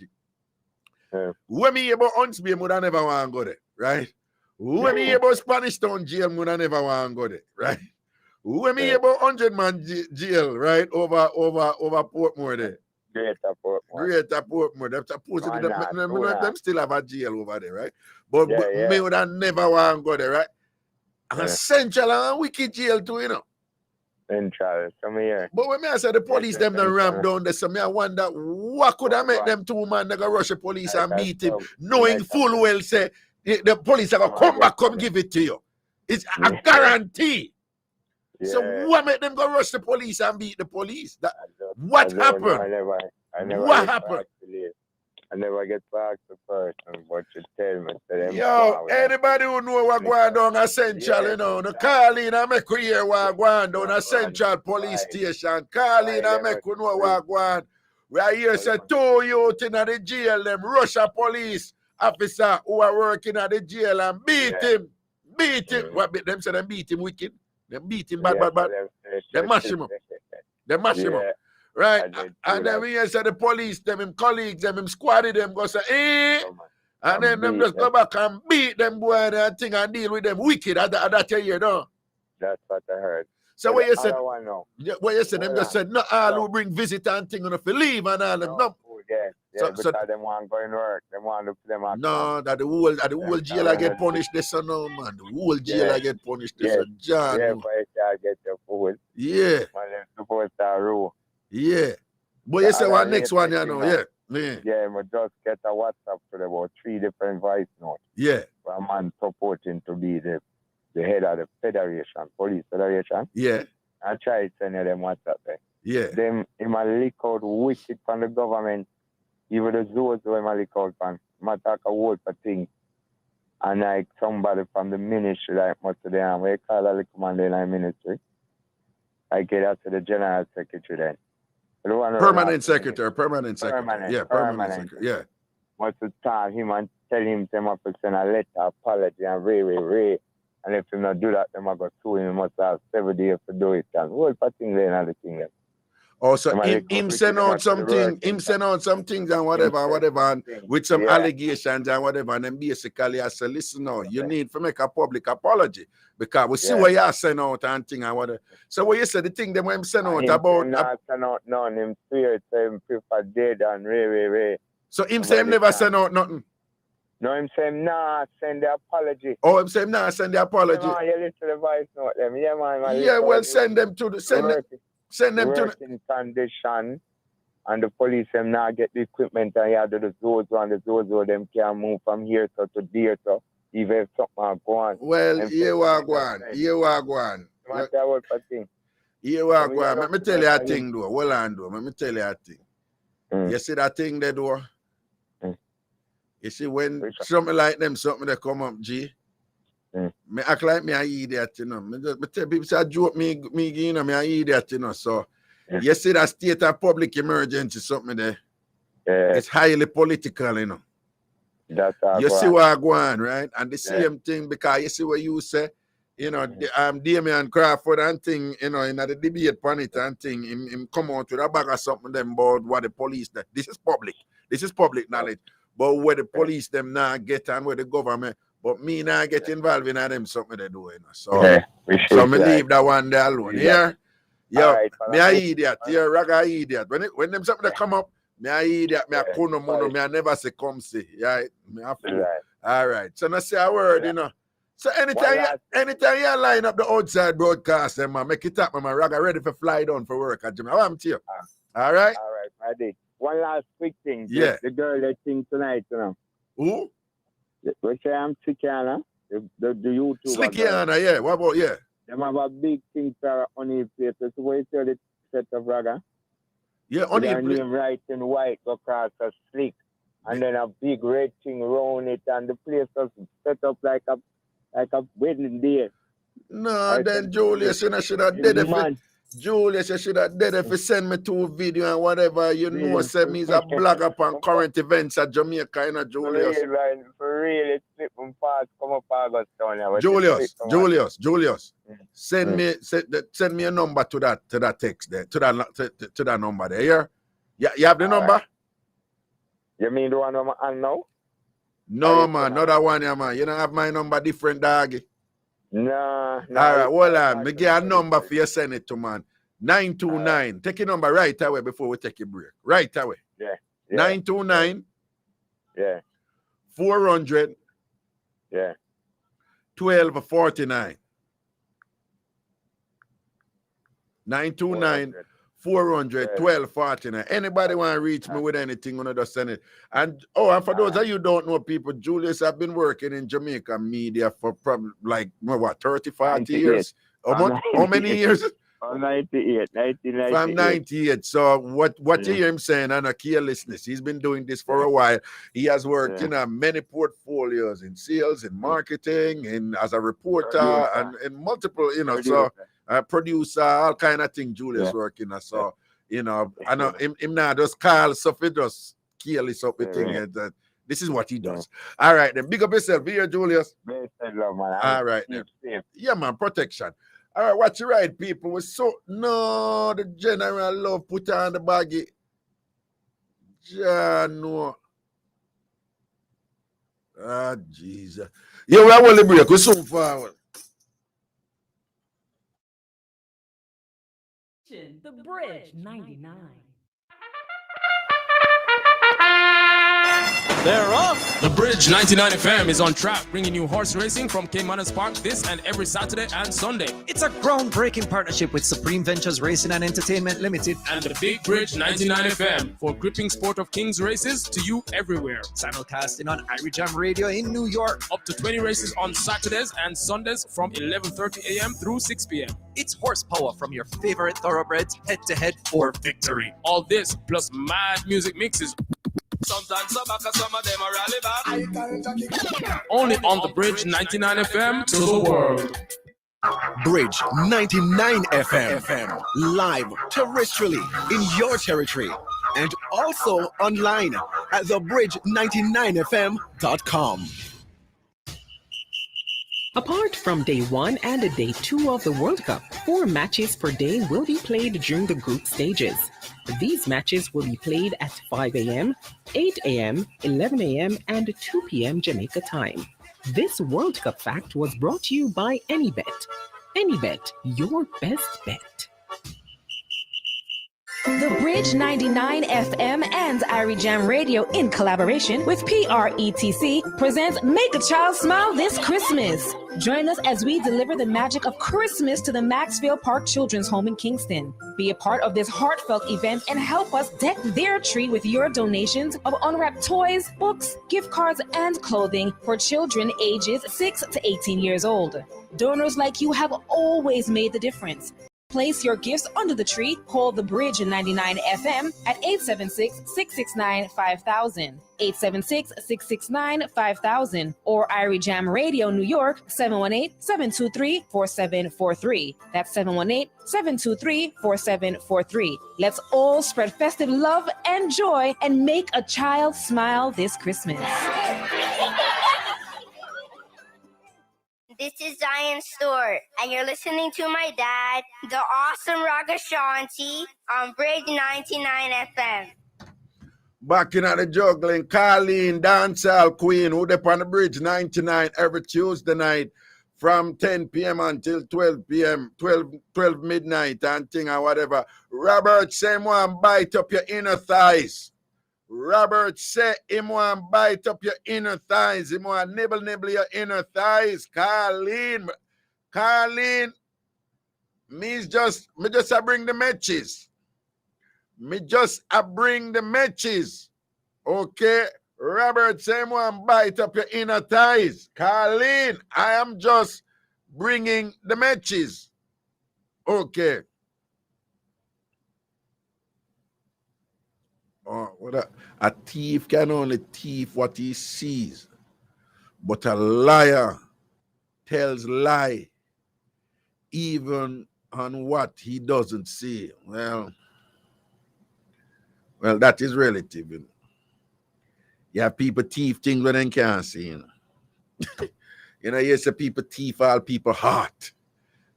When me hear about Huntsby, would I never want to go there, right? When me hear about Spanish Town jail, would I never want to go there, right? When me hear about 100-man jail, right, over Portmore there. Greater Portmore. Them supposedly them still have a jail over there, right? But me would I never want to go there, right? And Central and wicked jail too, Central, come here. But when I say the police them done ram down there, so me I wonder what could I make them two man that go rush the police and beat him, knowing full well say the police are gonna come back, come give it to you. It's a guarantee. Yeah. So what make them go rush the police and beat the police? What happened? What happened? I never get back to person, but you tell me. Yo, anybody who know what going down at Central, the call in and make we hear what going down at Central Police Station. Call in and make we know what going. We are here say two youth in the jail, them Russia police officer who are working at the jail and beat him. What them say them beat him wicked? Them beat him bad. They mash him up. Right, and then we say the police, them him colleagues, them him squaddy, them go say, and then them just go back and beat them boy and thing and deal with them wicked. That you hear, no? That's what I heard. So what you said? What you said? Them just said not all who bring visitor and thing to leave and all them. No. Yeah, because them want to go in work. Them want to play my no, that the whole jail I get punished this so no man. The whole jail I get punished this so John. Yeah, but I get your food. Yeah. When they're supposed to rule. Yeah. But you say what next one, Yeah. Yeah, we just get a WhatsApp to about 3 different voice notes. Yeah. For a man purporting to be the head of the federation, police federation. Yeah. I try to send them WhatsApp there. Yeah. Them him a leak out wicked from the government. Even the zoos where him a leak out from. I talk a whole for things. And like somebody from the ministry, like most of them, we call a little man in the ministry. I get out to the general secretary then. Permanent secretary. Yeah, permanent secretary. Yeah. What's to tell him and tell him to send a letter apology and Ray. And if he not do that, they must go sue him. He must have 7 days to do it. And whole thing there and the thing there. Oh, so him send out something, and whatever, and with some allegations and whatever, and then basically I say, listen now, you need to make a public apology because we see what you send out and thing and whatever. So what you said, the thing them when him send out about send out none, him spirit say him prefer dead and Ray. So him say him never send out nothing. No, him say him nah send the apology. Oh, him say him nah send the apology. Man, you listen to the voice note them. Yeah, man. Yeah, well, send them to the send them to working condition and the police them now get the equipment and you have the Zozo and the Zozo them can move from here to there so even if something go on. Well, here we go on. Here we go on. Matter what for thing. Here we go on. Let me tell you a thing though. Hold on though. Let me tell you a thing. You see that thing there though? You see when something like them, something that come up, G. Me act like me an idiot, you know. Me tell people say joke me, you know, me an idiot, you know. So you see that state of public emergency, something there. It's highly political, you know. That's you see what I go on, right? And the same thing, because you see what you say, you know, Damian Crawford and thing, you know, in the debate pan it and thing, him come out with a bag of something them about what the police that this is public. This is public knowledge. But where the police them now get and where the government, but me now get involved in them something they do, you know. So me leave that one there alone. Here, me a idiot. Here, Raga idiot. When them something that come up, me a idiot, me a kuno mono, me a never say come see. Yeah, me a fool. All right. So now say a word, you know. So anytime you line up the outside broadcast, man, make it up, man. Raga ready for fly down for work at Jimmy. How am to you? All right? All right, I did. One last quick thing. Yeah. The girl that sing tonight, you know. Who? Which I am Slickiana, the YouTuber. Slickiana, yeah. What about, yeah? Them have a big thing for only places. So what you tell the set of Raga? Yeah, only their name right in white across a slick. And then a big red thing around it, and the place was set up like a wedding day. No, then Julius, you know, should have did it. Julius, you should have did it if you send me to a video and whatever. You know, send me a blog upon current events at Jamaica, you know, Julius. For real, it's slipping fast. Come up, August down here. Julius, send me a number to that text there, to that number there. Yeah, you have the number? Right. You mean the one on now? No, man, not that one, yeah, man. You don't have my number different, doggy. No. All right, hold on. Me get a number for you, send it to, man. 929. Take your number right away before we take a break. Right away. Yeah. 929. Yeah. 400. Yeah. 1249. 929. 400, 1249. Anybody want to reach me with anything, you know, just send it. And for those of you who don't know, people, Julius have been working in Jamaica media for probably like, what, 30, 40 years? How many years? 1998. From 98. So what you hear him saying, and a carelessness, he's been doing this for a while. He has worked in many portfolios in sales, in marketing, and as a reporter, and in multiple, you know, so producer, all kind of thing Julius working. So, you know, I know him now just call stuff, it just careless up the thing. And this is what he does. All right, then big up yourself. Be here, Julius. All right, then. Yeah, man, protection. All right, watch your right, people. The general love put on the baggy. No. Ah, Jesus. Yeah, we will break. We're soon forward. The Bridge 99. They're off. The Bridge 99 FM is on track, bringing you horse racing from Caymanas Park this and every Saturday and Sunday. It's a groundbreaking partnership with Supreme Ventures Racing and Entertainment Limited and the Big Bridge 99 FM for gripping sport of Kings races to you everywhere. Simulcasting on Irie Jam Radio in New York. Up to 20 races on Saturdays and Sundays from 11:30 a.m. through 6 p.m. It's horsepower from your favorite thoroughbreds head-to-head for victory. All this plus mad music mixes. Sometimes some of them are rally back. Only on the Bridge 99 FM to the world. Bridge 99 FM. Live terrestrially in your territory. And also online at thebridge99fm.com. Apart from day 1 and day 2 of the World Cup, 4 matches per day will be played during the group stages. These matches will be played at 5 a.m., 8 a.m., 11 a.m., and 2 p.m. Jamaica time. This World Cup fact was brought to you by AnyBet. AnyBet, your best bet. The Bridge 99 FM and Irie Jam Radio, in collaboration with PRETC, presents Make a Child Smile this Christmas. Join us as we deliver the magic of Christmas to the Maxfield Park Children's Home in Kingston. Be a part of this heartfelt event and help us deck their tree with your donations of unwrapped toys, books, gift cards, and clothing for children ages 6 to 18 years old. Donors like you have always made the difference. Place your gifts under the tree. Call the Bridge 99 FM at 876-669-5000, 876-669-5000, or Irie Jam Radio New York, 718-723-4743. That's 718-723-4743. Let's all spread festive love and joy and make a child smile this Christmas. This is Zion Stewart, and you're listening to my dad, the awesome Ragashanti, on Bridge 99 FM. Back in at the juggling, Colleen, dancehall queen, who up on the Bridge 99 every Tuesday night from 10 p.m. until 12 p.m., 12 midnight and thing or whatever. Robert, same one, bite up your inner thighs. Robert said him want bite up your inner thighs. Him want nibble your inner thighs. Colleen, me just bring the matches. Me just bring the matches. Okay? Robert said him want bite up your inner thighs. Colleen, I am just bringing the matches. Okay. Oh, a thief can only thief what he sees, but a liar tells lie even on what he doesn't see. Well, that is relative. You know. You have people thief things when they can't see. You know, you say people thief all people's heart.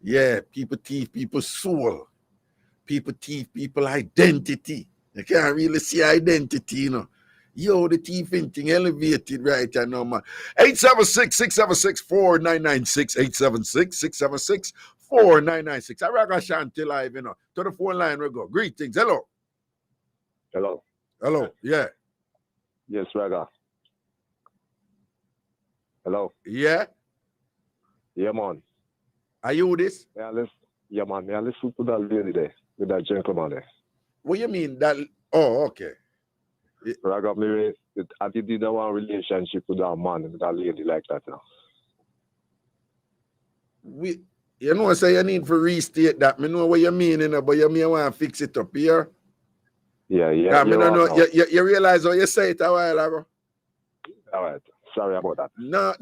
Yeah, people thief people's soul. People thief people's identity. You can't really see identity, you know. Yo, the thieving thing elevated right now, man. 876-676-4996. 876-676-4996. I Ragashanti live, you know. To the phone line we go. Greetings. Hello. Hello. Hello. Yeah. Yes, Raga. Hello. Yeah. Yeah, man. Are you this? Yeah, man. May I listen to that lady there with that gentleman there? What you mean that? Oh, okay. Raga, maybe I did one relationship with that man with that lady like that now. You know, say you need to restate that. I know what you mean, you know, but you may want to fix it up here. Yeah. I mean, no, you realize how you say it a while ago. All right. Sorry about that. No,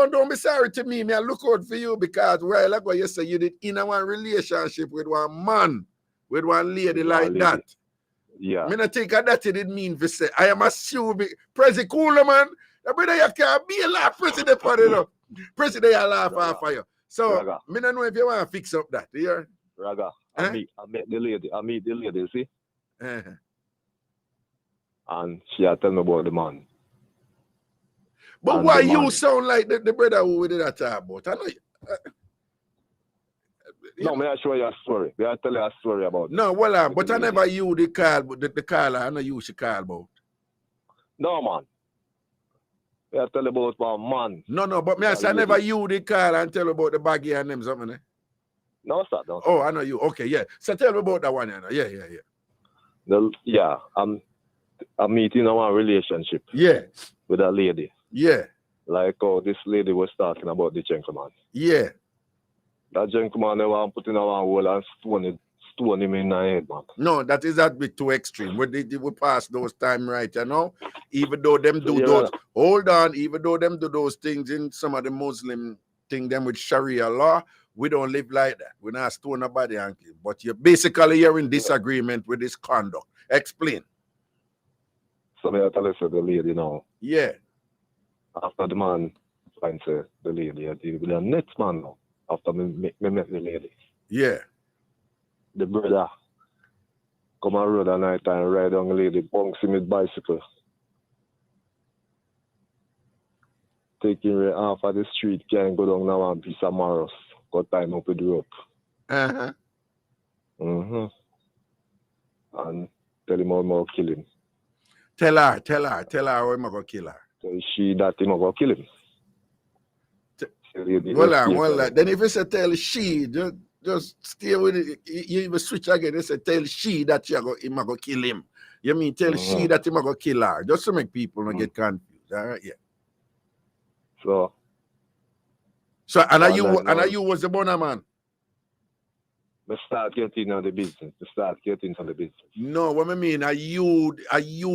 don't be sorry to me. I look out for you because a while ago you say you did in one relationship with one man. With one lady like that. Yeah. I not think that it didn't mean to say. I am assuming. President Cooler, man. The brother, you can't be a laugh president for it. President, you laugh off for you. So, I don't know if you want to fix up that. Here. Raga, I meet the lady. You see? And she had tell me about the man. But why you sound like the brother who we did that talk about? I know no, may I show you a story? May I tell you a story about no, well, but I never you the call, but the caller, I know you should call about. No, man. May I tell you about one man? No, but me I say I never you the call and tell about the baggy and them something. Eh? No, sir. No. Oh, I know you. Okay, yeah. So tell me about that one, you know. Yeah. I'm meeting a relationship. Yeah. With a lady. Yeah. Like this lady was talking about the gentleman. Yeah. That gentleman never put in a wall and stone him in the head, man. No, that is that bit too extreme. We pass those time right, you know. Even though them do those, hold on, even though them do those things in some of the Muslim thing, them with Sharia law, we don't live like that. We're not stone nobody, uncle. But you're in disagreement with this conduct. Explain. So may I tell you the lady now? Yeah. After the man finds the lady, the next man now. After me met the lady. Yeah. The brother come on road at night and ride on the lady, bunks him with bicycle. Taking her off of the street, can't go down now and piece of Maros. Got time up with the rope. and tell him how I'm going to kill him. Tell her how I'm going to kill her. Tell she that I'm going to kill him. Well, then if you say tell she, just stay with it. You even switch again. You say tell she that him going to kill him. You mean tell she that him going to kill her. Just to make people not get confused. All right, yeah. So and are you was the bonner man? I start getting into the business. No, what I mean, are you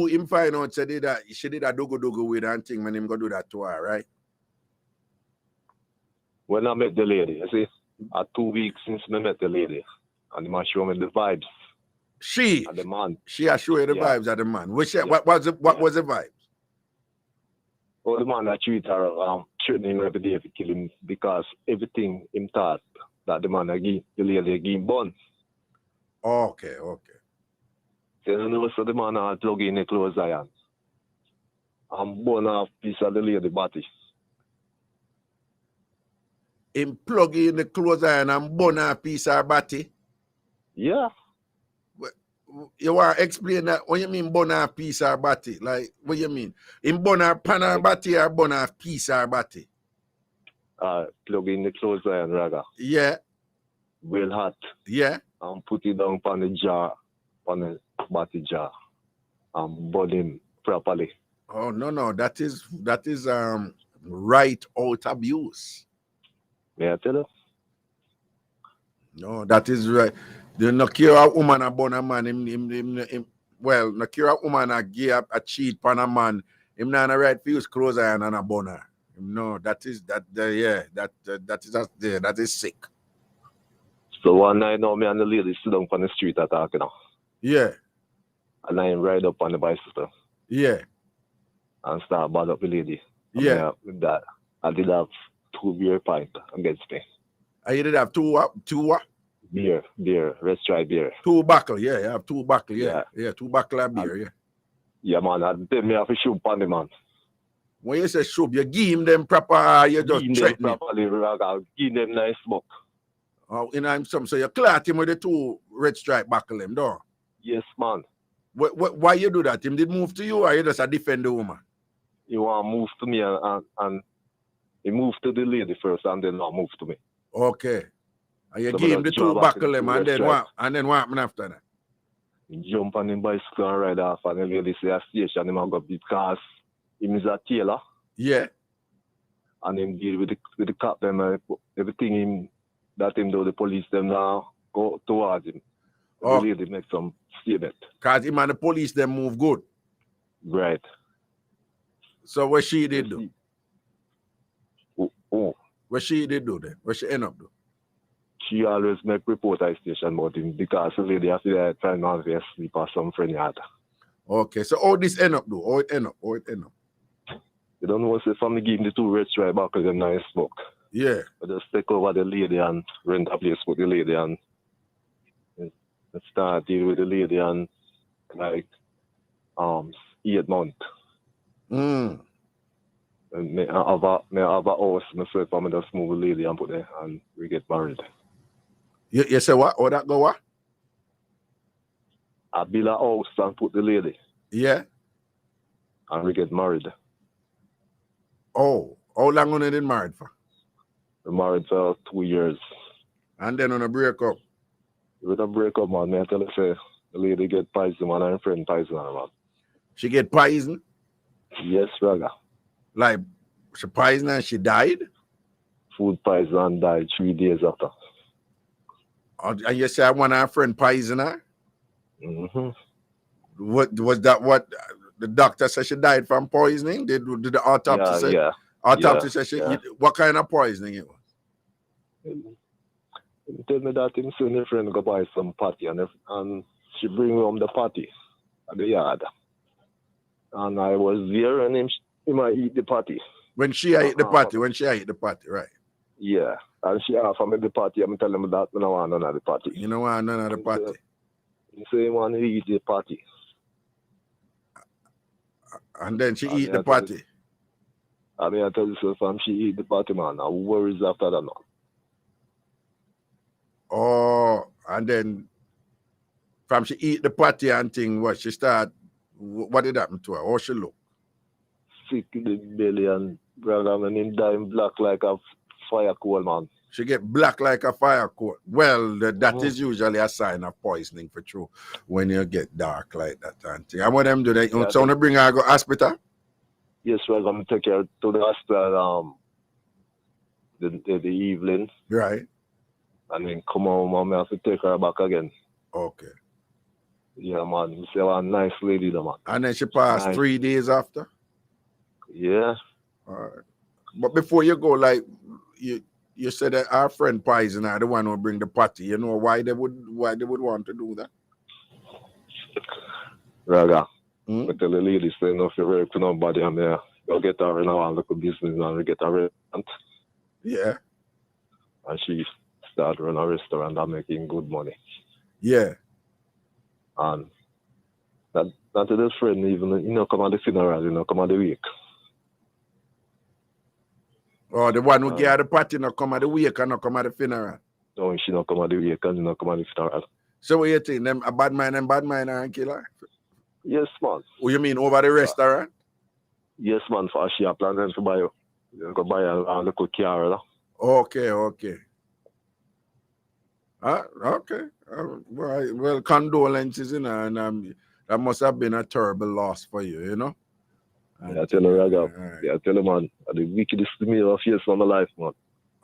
him find out she did a dogo with and thing when him go do that to her, right? When I met the lady, you see, 2 weeks since I met the lady, and the man show me the vibes. She and the man. She show you the vibes of the man. What was the vibes? Oh, the man that treat her threatening him every day to kill him because everything him thought that the man the lady give him bun. Okay. So you know, so the man plug in the clothes iron and burn off piece of the lady body. Him plug in the clothes iron and burn a piece of her body? Yeah. You want to explain that? What you mean burn a piece of her body? Like, what you mean? Him burn a pan her body or burn a piece of her body? Plug in the clothes iron, Raga. Yeah. Well hot. Yeah. And put it down on the jar, on the body jar, and burn him properly. Oh, no. That is right out abuse. May I tell you? No, that is right. The no care a woman a born a man, him well, no care a woman a give a cheat on a man, him not a right for use clothes iron and a boner. No, that is sick. So one night now, me and the lady sit down on the street talking now. Yeah. And I ride up on the bicycle. Yeah. And start bad up the lady. Yeah. With that, I did have 2 beer pints against me. You did have two what? Beer. Let's try beer. 2 buckle, yeah. You have 2 buckle, yeah. 2 buckle of beer, yeah. Yeah, man. I tell me I have to shoot on the man. When you say shoot, you give him them proper, you just threaten him. Properly, give them nice smoke. Oh, so you clot him with the 2 red stripe buckle him, don't? Yes, man. Why you do that? Him did move to you or you just defend the woman? He want to move to me and he moved to the lady first and then move to me. Okay. And you So give him the 2 buckle him and then what happened after that? He jump on him bicycle and ride off and the lady say a station him go because him is a tailor. Yeah. And him deal with the cop them everything him that him do the police them now go towards him. The lady make some statement. Because him and the police them move good. Right. So what she did do? Oh. What she did do then? What she end up do? She always make report at station about him because the lady have to try not to sleep or some friend had. Okay, so how this end up do? How it end up? You don't know say from the give him the 2 red stripe buckles and nice smoke. Yeah. I just take over the lady and rent a place with the lady and start deal with the lady and like 8 months. And me have a house myself and I just move the lady and put there and we get married. You say what? Or that go what? I build a house and put the lady. Yeah. And we get married. Oh, how long on you been married for? We married for 2 years. And then on a break up? With a break up, man, I tell you, say, the lady get poison and her friend poison her, man. She get poison? Yes, Raga. Like, she poisoned and she died? Food poison and died 3 days after. And you say one of her friend poisoned her? Mm-hmm. What was that? What the doctor said she died from poisoning? Did the autopsy say? Yeah. Autopsy said she. What kind of poisoning it was? He tell me that him and his friend go buy some patty and she bring home the patty at the yard. And I was there and he might eat the patty. When she ate the patty, right? Yeah. And she offered me the patty. I'm telling him that I don't want none of the patty. You don't want none of the patty? He say he want to eat the patty. And then she eat the patty? I mean, I tell you, so fam, she eat the patty, man. I worries after that now. Oh, and then From she eat the patty and thing, what she start, what did happen to her? How she look? Sick in the belly and brother, and him dying black like a fire coal, man. She get black like a fire coal. Well, that is usually a sign of poisoning for true when you get dark like that and thing. And what them do, they want to bring her go hospital? Yes, we're going to take her to the hospital the evening. Right. And then come home and I have to take her back again. Okay. Yeah, man. You see a nice lady, man. And then she passed 3 days after? Yeah. All right. But before you go, like, you said that our friend Poison are the one who bring the party. You know why they would want to do that? Raga, I tell the ladies, say, if you're ready to nobody, I'm there. Go get her in our local business and we get her restaurant. Yeah. And she started running a restaurant and making good money. Yeah. And that to this friend, even, come at the funeral, come at the wake. Oh, the one who get the party not come at the wake and not come at the funeral. No, she not come at the wake and not come at the funeral. So what you think? Them a bad man and killer? Yes, man. Oh, you mean over the restaurant? Yes, man. For she a plan them to buy you. You go buy a little car. Okay. Okay. Well, condolences, and that must have been a terrible loss for you, Yeah, I tell you, Raga. Yeah, I tell you, man. The wickedest meal of years of my life, man.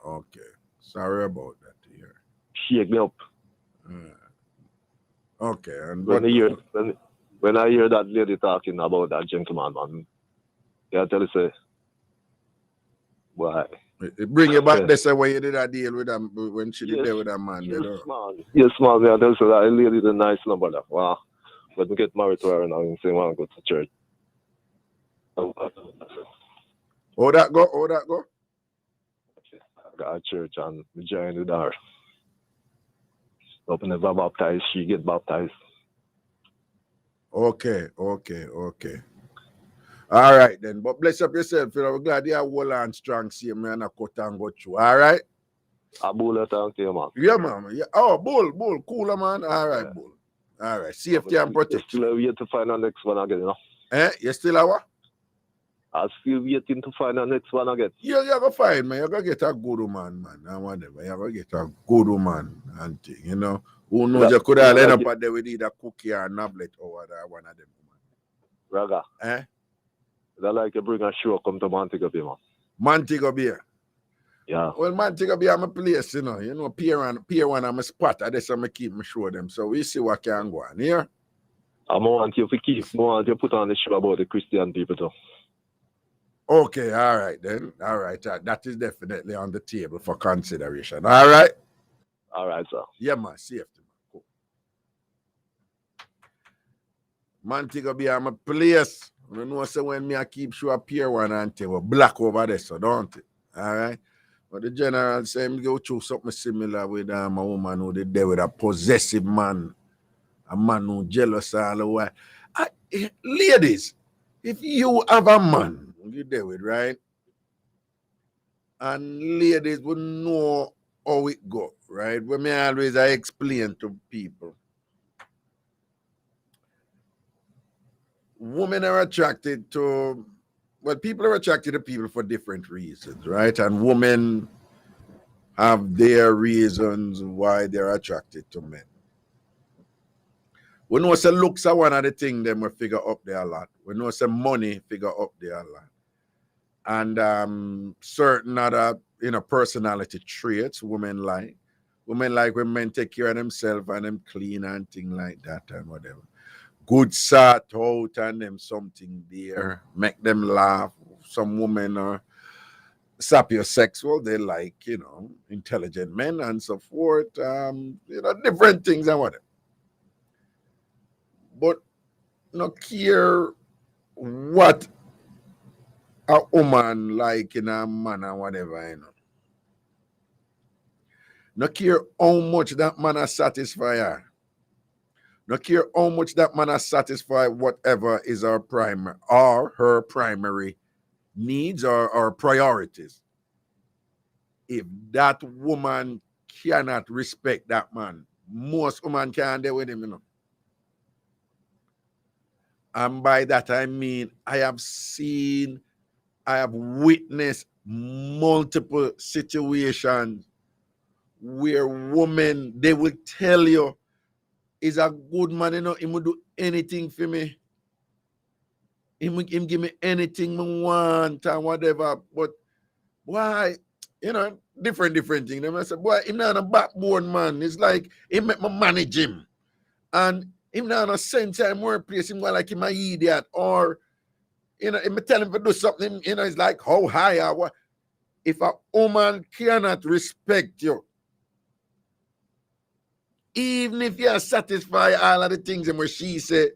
Okay. Sorry about that. Here. Shake me up. Okay. And when I hear that lady talking about that gentleman, man, yeah, I tell you, say, why? It bring you back this way you did a deal with them when she did there with that man. Yes, man. Yes, man. Yeah, that's that lady, the nice number. Wow. When we get married to her now, and say, "Want to go to church?" How that go? I got a church and we joined with her. Up never baptized, she get baptized. Okay. All right then. But bless up yourself. We're glad you are well and strong. See me and a cut and go through. All right. A bull thank you, man. Yeah, man. Yeah. Oh, bull. Cooler, man. All right, bull. All right. Safety and protection. Still waiting to find the next one again, You still a what? I'm still waiting to find the next one again. Yeah, you're going to find, man. You're going to get a good woman, man. And whatever. You're going to get a good woman and thing, Who knows? You could have end up there with either cookie or nablet or one of them. Raga. That like you bring a show come to Montego Bay, man. Montego Bay. Yeah. Well, Montego Bay, I'm a place, Pier one, I'm a spot. I just keep me show them. So we see what can go on here. I want you to put on the show about the Christian people too. Okay, all right then. All right. That is definitely on the table for consideration. All right. All right, sir. Yeah, man. Safety, man. Cool. Montego Bay, I'm a place. You know, so when I keep sure appear one and tell black over there, so don't it? All right. But the general say me go through something similar with a woman who did there with a possessive man, a man who jealous all the while. Ladies, if you have a man you there with, right? And ladies would know how it go, right? When me always I explain to people. Women are attracted to, people are attracted to people for different reasons, right? And women have their reasons why they're attracted to men. We know say looks are one of the things them we figure up there a lot. We know say money figure up there a lot. And certain other, personality traits women like. Women like when men take care of themselves and them clean and things like that and whatever. Good sort out and them something there, make them laugh. Some women are sapiosexual, they like, intelligent men and so forth, different things and whatever. But not care what a woman like in a man or whatever, Not care how much that man has satisfied her. Not care how much that man has satisfied whatever is her primary needs or priorities. If that woman cannot respect that man, most women can't deal with him, And by that I mean I have witnessed multiple situations where women, they will tell you, is a good man, he will do anything for me. He give me anything I want and whatever. But why, different things. They say, boy, him not a backbone man. It's like he make me manage him. And him not a sense in workplace, him like him an idiot. Or, if I tell him to do something, it's like how high or what. If a woman cannot respect you, even if you satisfy all of the things where she said,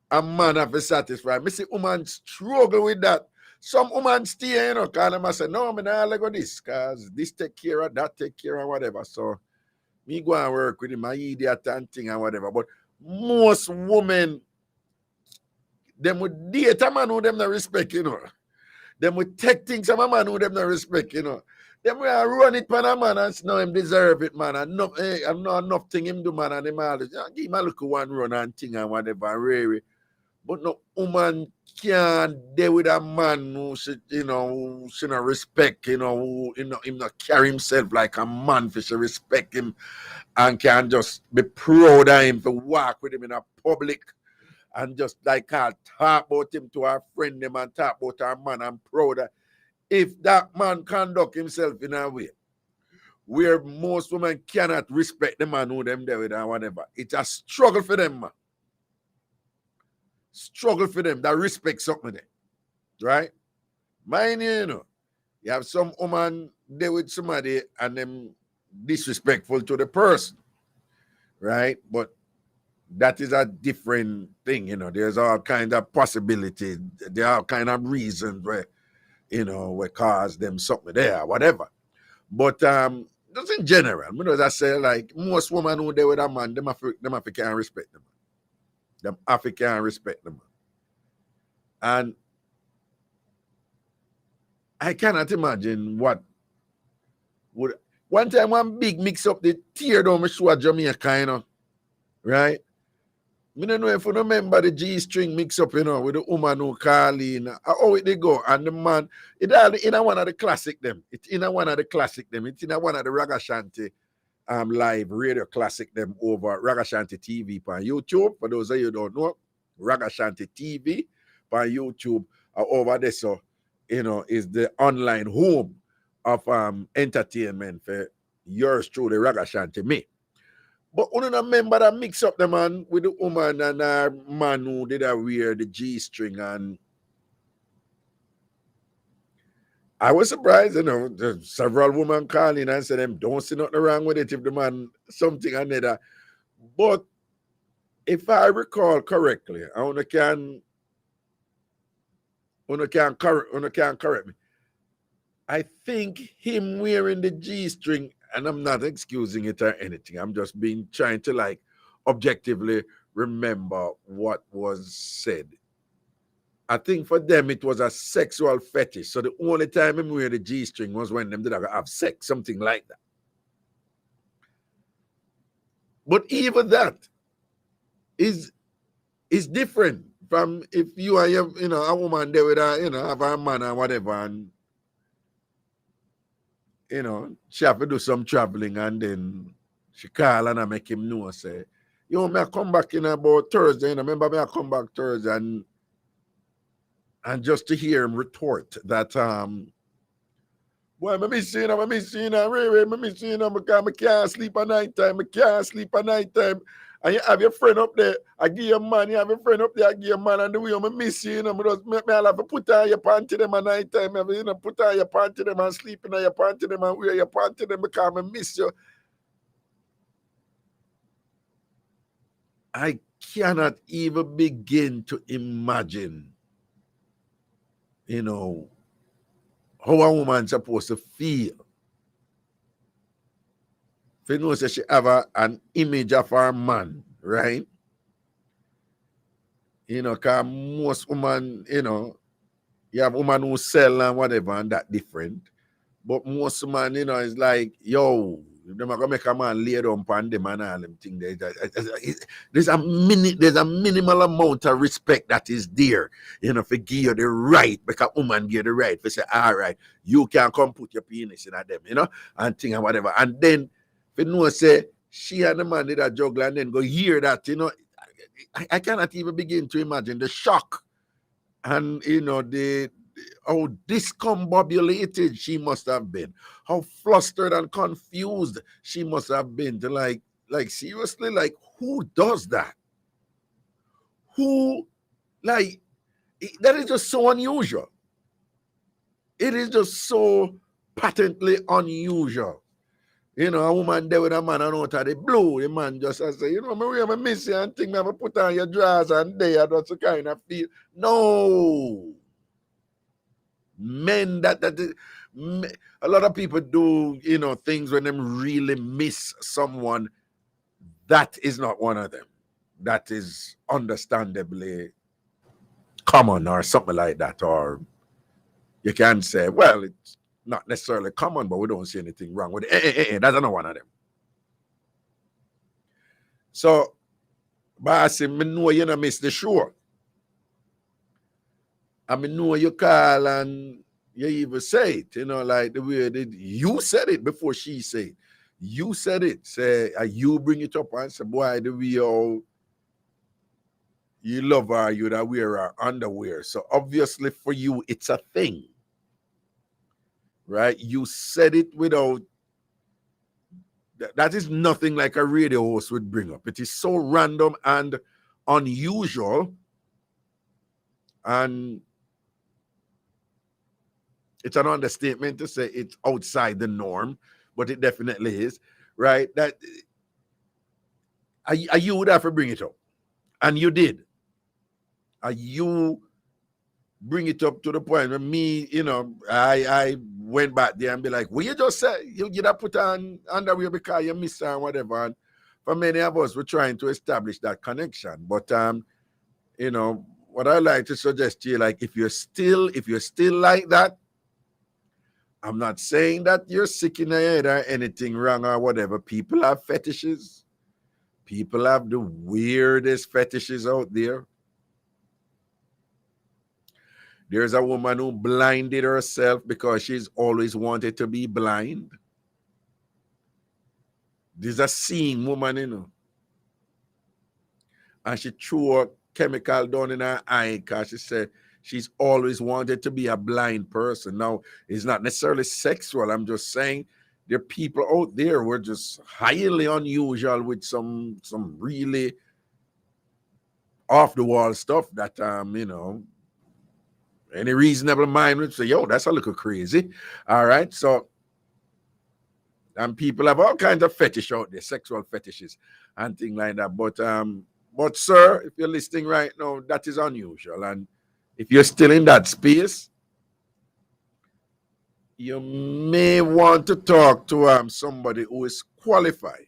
a man have to satisfy. Me see woman struggle with that. Some woman stay, call them and say, no, I'm not let go this, because this take care of that, take care of whatever. So me go and work with him, my idiot and thing and whatever. But most women, them would date a man who them not respect, Them would take things from a man who them not respect, Them will run it for a man and say, no, him deserve it, man. And no, I'm not enough thing him do, man. And them all, give him a look one run and thing and whatever, really. But no woman can't deal with a man who should, who should not respect, who, him not carry himself like a man, for should respect him and can just be proud of him to walk with him in a public and just like talk about him to our friend them and talk about our man and proud of. If that man conduct himself in a way where most women cannot respect the man who them there with and whatever, it's a struggle for them, man. Struggle for them that respect something there, right? Mind you, you have some woman there with somebody and them disrespectful to the person, right? But that is a different thing, There's all kind of possibilities. There are all kind of reasons where, where cause them something there, whatever. But just in general, as I say, like most women who there with a man, them African respect them. Them African respect them. And I cannot imagine what would one time one big mix up the tear down my show at Jamaica, right? I don't know if you remember the G-string mix up, with the woman who call in. How it they go? And the man, it's in one of the classic them. It's in one of the classic them. It's in one of the Ragashanti live radio classic them over Ragashanti TV on YouTube. For those of you who don't know, Ragashanti TV on YouTube over there. So, is the online home of entertainment for yours truly, Ragashanti me. But you don't remember that mix up the man with the woman and a man who did wear the G-string, and I was surprised, several women calling and said them don't see nothing wrong with it if the man something another. But if I recall correctly, I can correct me. I think him wearing the G-string, and I'm not excusing it or anything, I'm just trying to objectively remember what was said. I think for them it was a sexual fetish. So the only time him wear the G-string was when them did have sex, something like that. But even that is different from if you are a woman there with have a man or whatever, and she have to do some traveling, and then she call and I make him know, say, may I come back in about Thursday, remember me I come back Thursday, and just to hear him retort that, boy, I miss you, really, because I can't sleep at night time, and you have your friend up there, I give you man, you have your friend up there, I give you man, and the way I miss you, I have to put on your panty them at night time, put on your panty them and sleep in your panty them and wear your panty them because I miss you. I cannot even begin to imagine, how a woman's supposed to feel. If you know, say she have an image of her man, right? Because most women, you have women who sell and whatever, and that different. But most women, it's like, yo, Them are gonna make a man lay down upon them and all them thing. There's a minimal amount of respect that is there, you know, for give you the right, because woman give you the right for say, all right, you can come put your penis in at them, you know, and thing and whatever. And then if you know say she and the man did a juggle and then go hear that, you know, I cannot even begin to imagine the shock and you know how discombobulated she must have been, how flustered and confused she must have been to like seriously, like who does that? Who, like, that is just so unusual. It is just so patently unusual. You know, a woman there with a man and out of the blue, the man just say, you know, I miss you and think me, I put on your drawers and there, that's the kind of feel. No. Men a lot of people do, you know, things when them really miss someone. That is not one of them. That is understandably common or something like that. Or you can say, well, it's not necessarily common, but we don't see anything wrong with it. That's not one of them. So, but I say, me know you don't miss the show. I mean, know you call and you even say it, you know, like the way you said it before she said it. You said it. Say, you bring it up and say, boy, the way you love her, you that wear her underwear. So obviously for you, it's a thing. Right? You said it without, that is nothing like a radio host would bring up. It is so random and unusual. And it's an understatement to say it's outside the norm, but it definitely is, right? That you would have to bring it up. And you did. You bring it up to the point where me, you know, I went back there and be like, well, you just said you have put on underwear because you miss her and whatever. And for many of us, we're trying to establish that connection. But you know, what I like to suggest to you, like if you're still like that, I'm not saying that you're sick in the head or anything wrong or whatever. People have fetishes. People have the weirdest fetishes out there. There's a woman who blinded herself because she's always wanted to be blind. There's a seeing woman, you know. And she threw a chemical down in her eye because she said she's always wanted to be a blind person. Now, it's not necessarily sexual. I'm just saying there are people out there who are just highly unusual with some really off-the-wall stuff that, you know, any reasonable mind would say, yo, that's a little crazy. All right. So, and people have all kinds of fetish out there, sexual fetishes and things like that. But sir, if you're listening right now, that is unusual. And if you're still in that space, you may want to talk to somebody who is qualified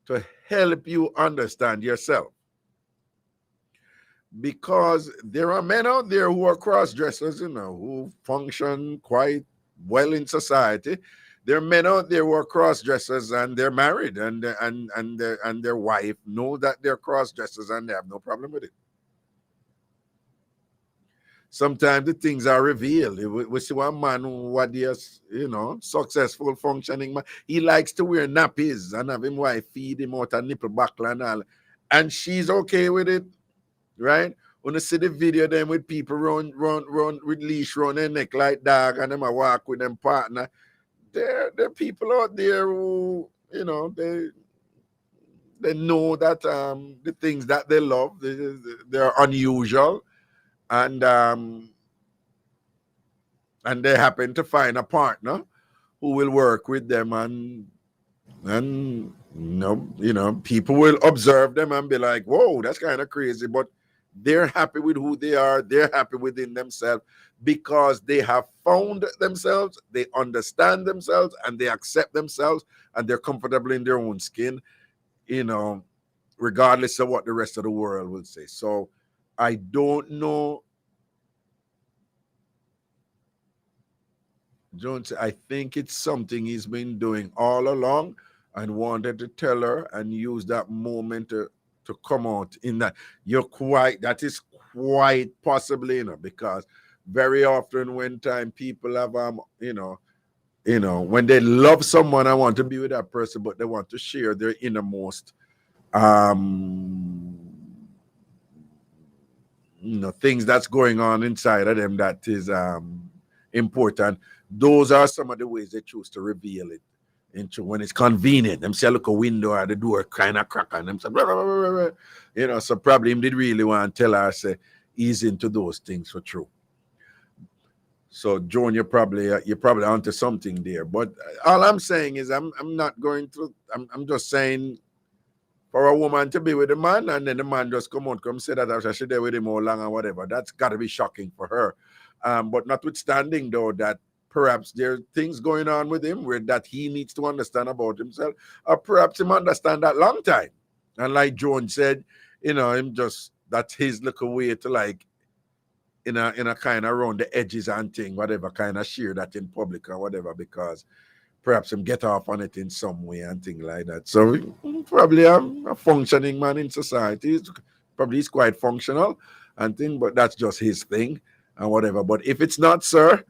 to help you understand yourself. Because there are men out there who are cross-dressers, you know, who function quite well in society. There are men out there who are cross-dressers and they're married and their wife know that they're cross-dressers and they have no problem with it. Sometimes the things are revealed. We see one man who is, you know, successful functioning man. He likes to wear nappies and have him wife feed him out a nipple buckle and all. And she's okay with it. Right? When you see the video them with people run with leash around their neck like dog and them a walk with them partner, there are people out there who, you know, they know that the things that they love, they're unusual, and they happen to find a partner who will work with them, and you know, people will observe them and be like, whoa, that's kind of crazy, but they're happy with who they are. They're happy within themselves because they have found themselves, they understand themselves, and they accept themselves, and they're comfortable in their own skin, you know, regardless of what the rest of the world will say. So I don't know Jones, I think it's something he's been doing all along and wanted to tell her and use that moment to come out in that. That is quite possibly, because very often when people have, when they love someone and want to be with that person, but they want to share their innermost, things that's going on inside of them that is important. Those are some of the ways they choose to reveal it into when it's convenient. Them say look a window or the door kind of crack on them. Say, blah, blah, blah, blah, blah. So probably him did really want to tell her, say he's into those things for true. So Joan, you're probably onto something there. But all I'm saying is I'm not going to. I'm just saying for a woman to be with a man and then the man just come say that I should there with him all along or whatever. That's got to be shocking for her. But notwithstanding though that perhaps there are things going on with him that he needs to understand about himself, or perhaps him understand that long time. And like Joan said, him just that's his little way to like in a kind of around the edges and thing, whatever, kind of share that in public or whatever, because perhaps him get off on it in some way and thing like that. So probably a functioning man in society. He's quite functional and thing, but that's just his thing and whatever. But if it's not, sir,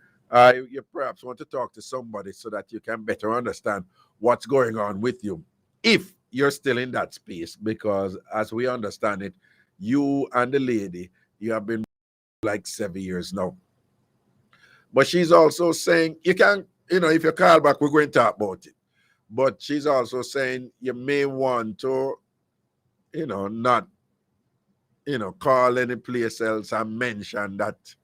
you perhaps want to talk to somebody so that you can better understand what's going on with you if you're still in that space, because as we understand it, you and the lady, you have been like 7 years now. But she's also saying you can, if you call back, we're going to talk about it. But she's also saying you may want to, not, call any place else and mention that,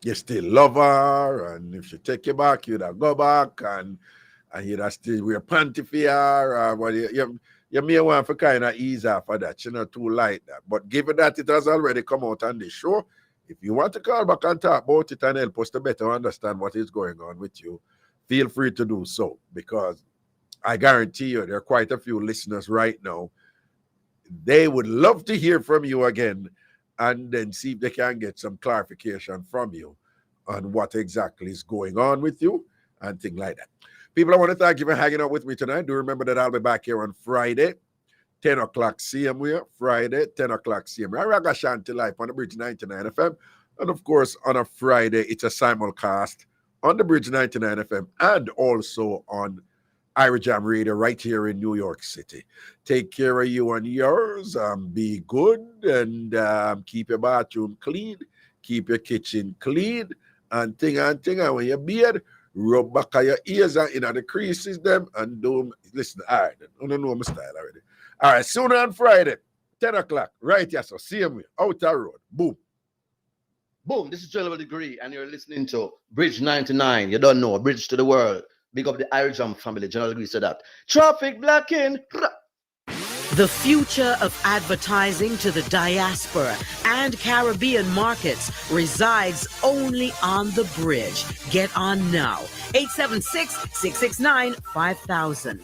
you still love her, and if she take you back, you'd have go back, and you'd have still wear panty for her, but you may want to kind of ease off of that, too light that. But given that it has already come out on the show, if you want to call back and talk about it and help us to better understand what is going on with you, feel free to do so, because I guarantee you there are quite a few listeners right now. They would love to hear from you again and then see if they can get some clarification from you on what exactly is going on with you and things like that. People, I want to thank you for hanging out with me tonight. Do remember that I'll be back here on Friday, 10 o'clock CM. Friday, 10 o'clock CM. Ragashanti live on the Bridge 99 FM. And of course, on a Friday, it's a simulcast on the Bridge 99 FM and also on Irie Jam Radio right here in New York City. Take care of you and yours. Be good and keep your bathroom clean. Keep your kitchen clean and thing. And when your beard, rub back your ears and in the creases them and do listen. All right, I don't know my style already. All right, sooner on Friday, 10 o'clock, right here. So see you outer road. Boom. Boom, this is 12 Degree, and you're listening to Bridge 99. You don't know, Bridge to the World. Big up the Irie Jam family. General Degree said that. Traffic blocking. The future of advertising to the diaspora and Caribbean markets resides only on the Bridge. Get on now. 876-669-5000.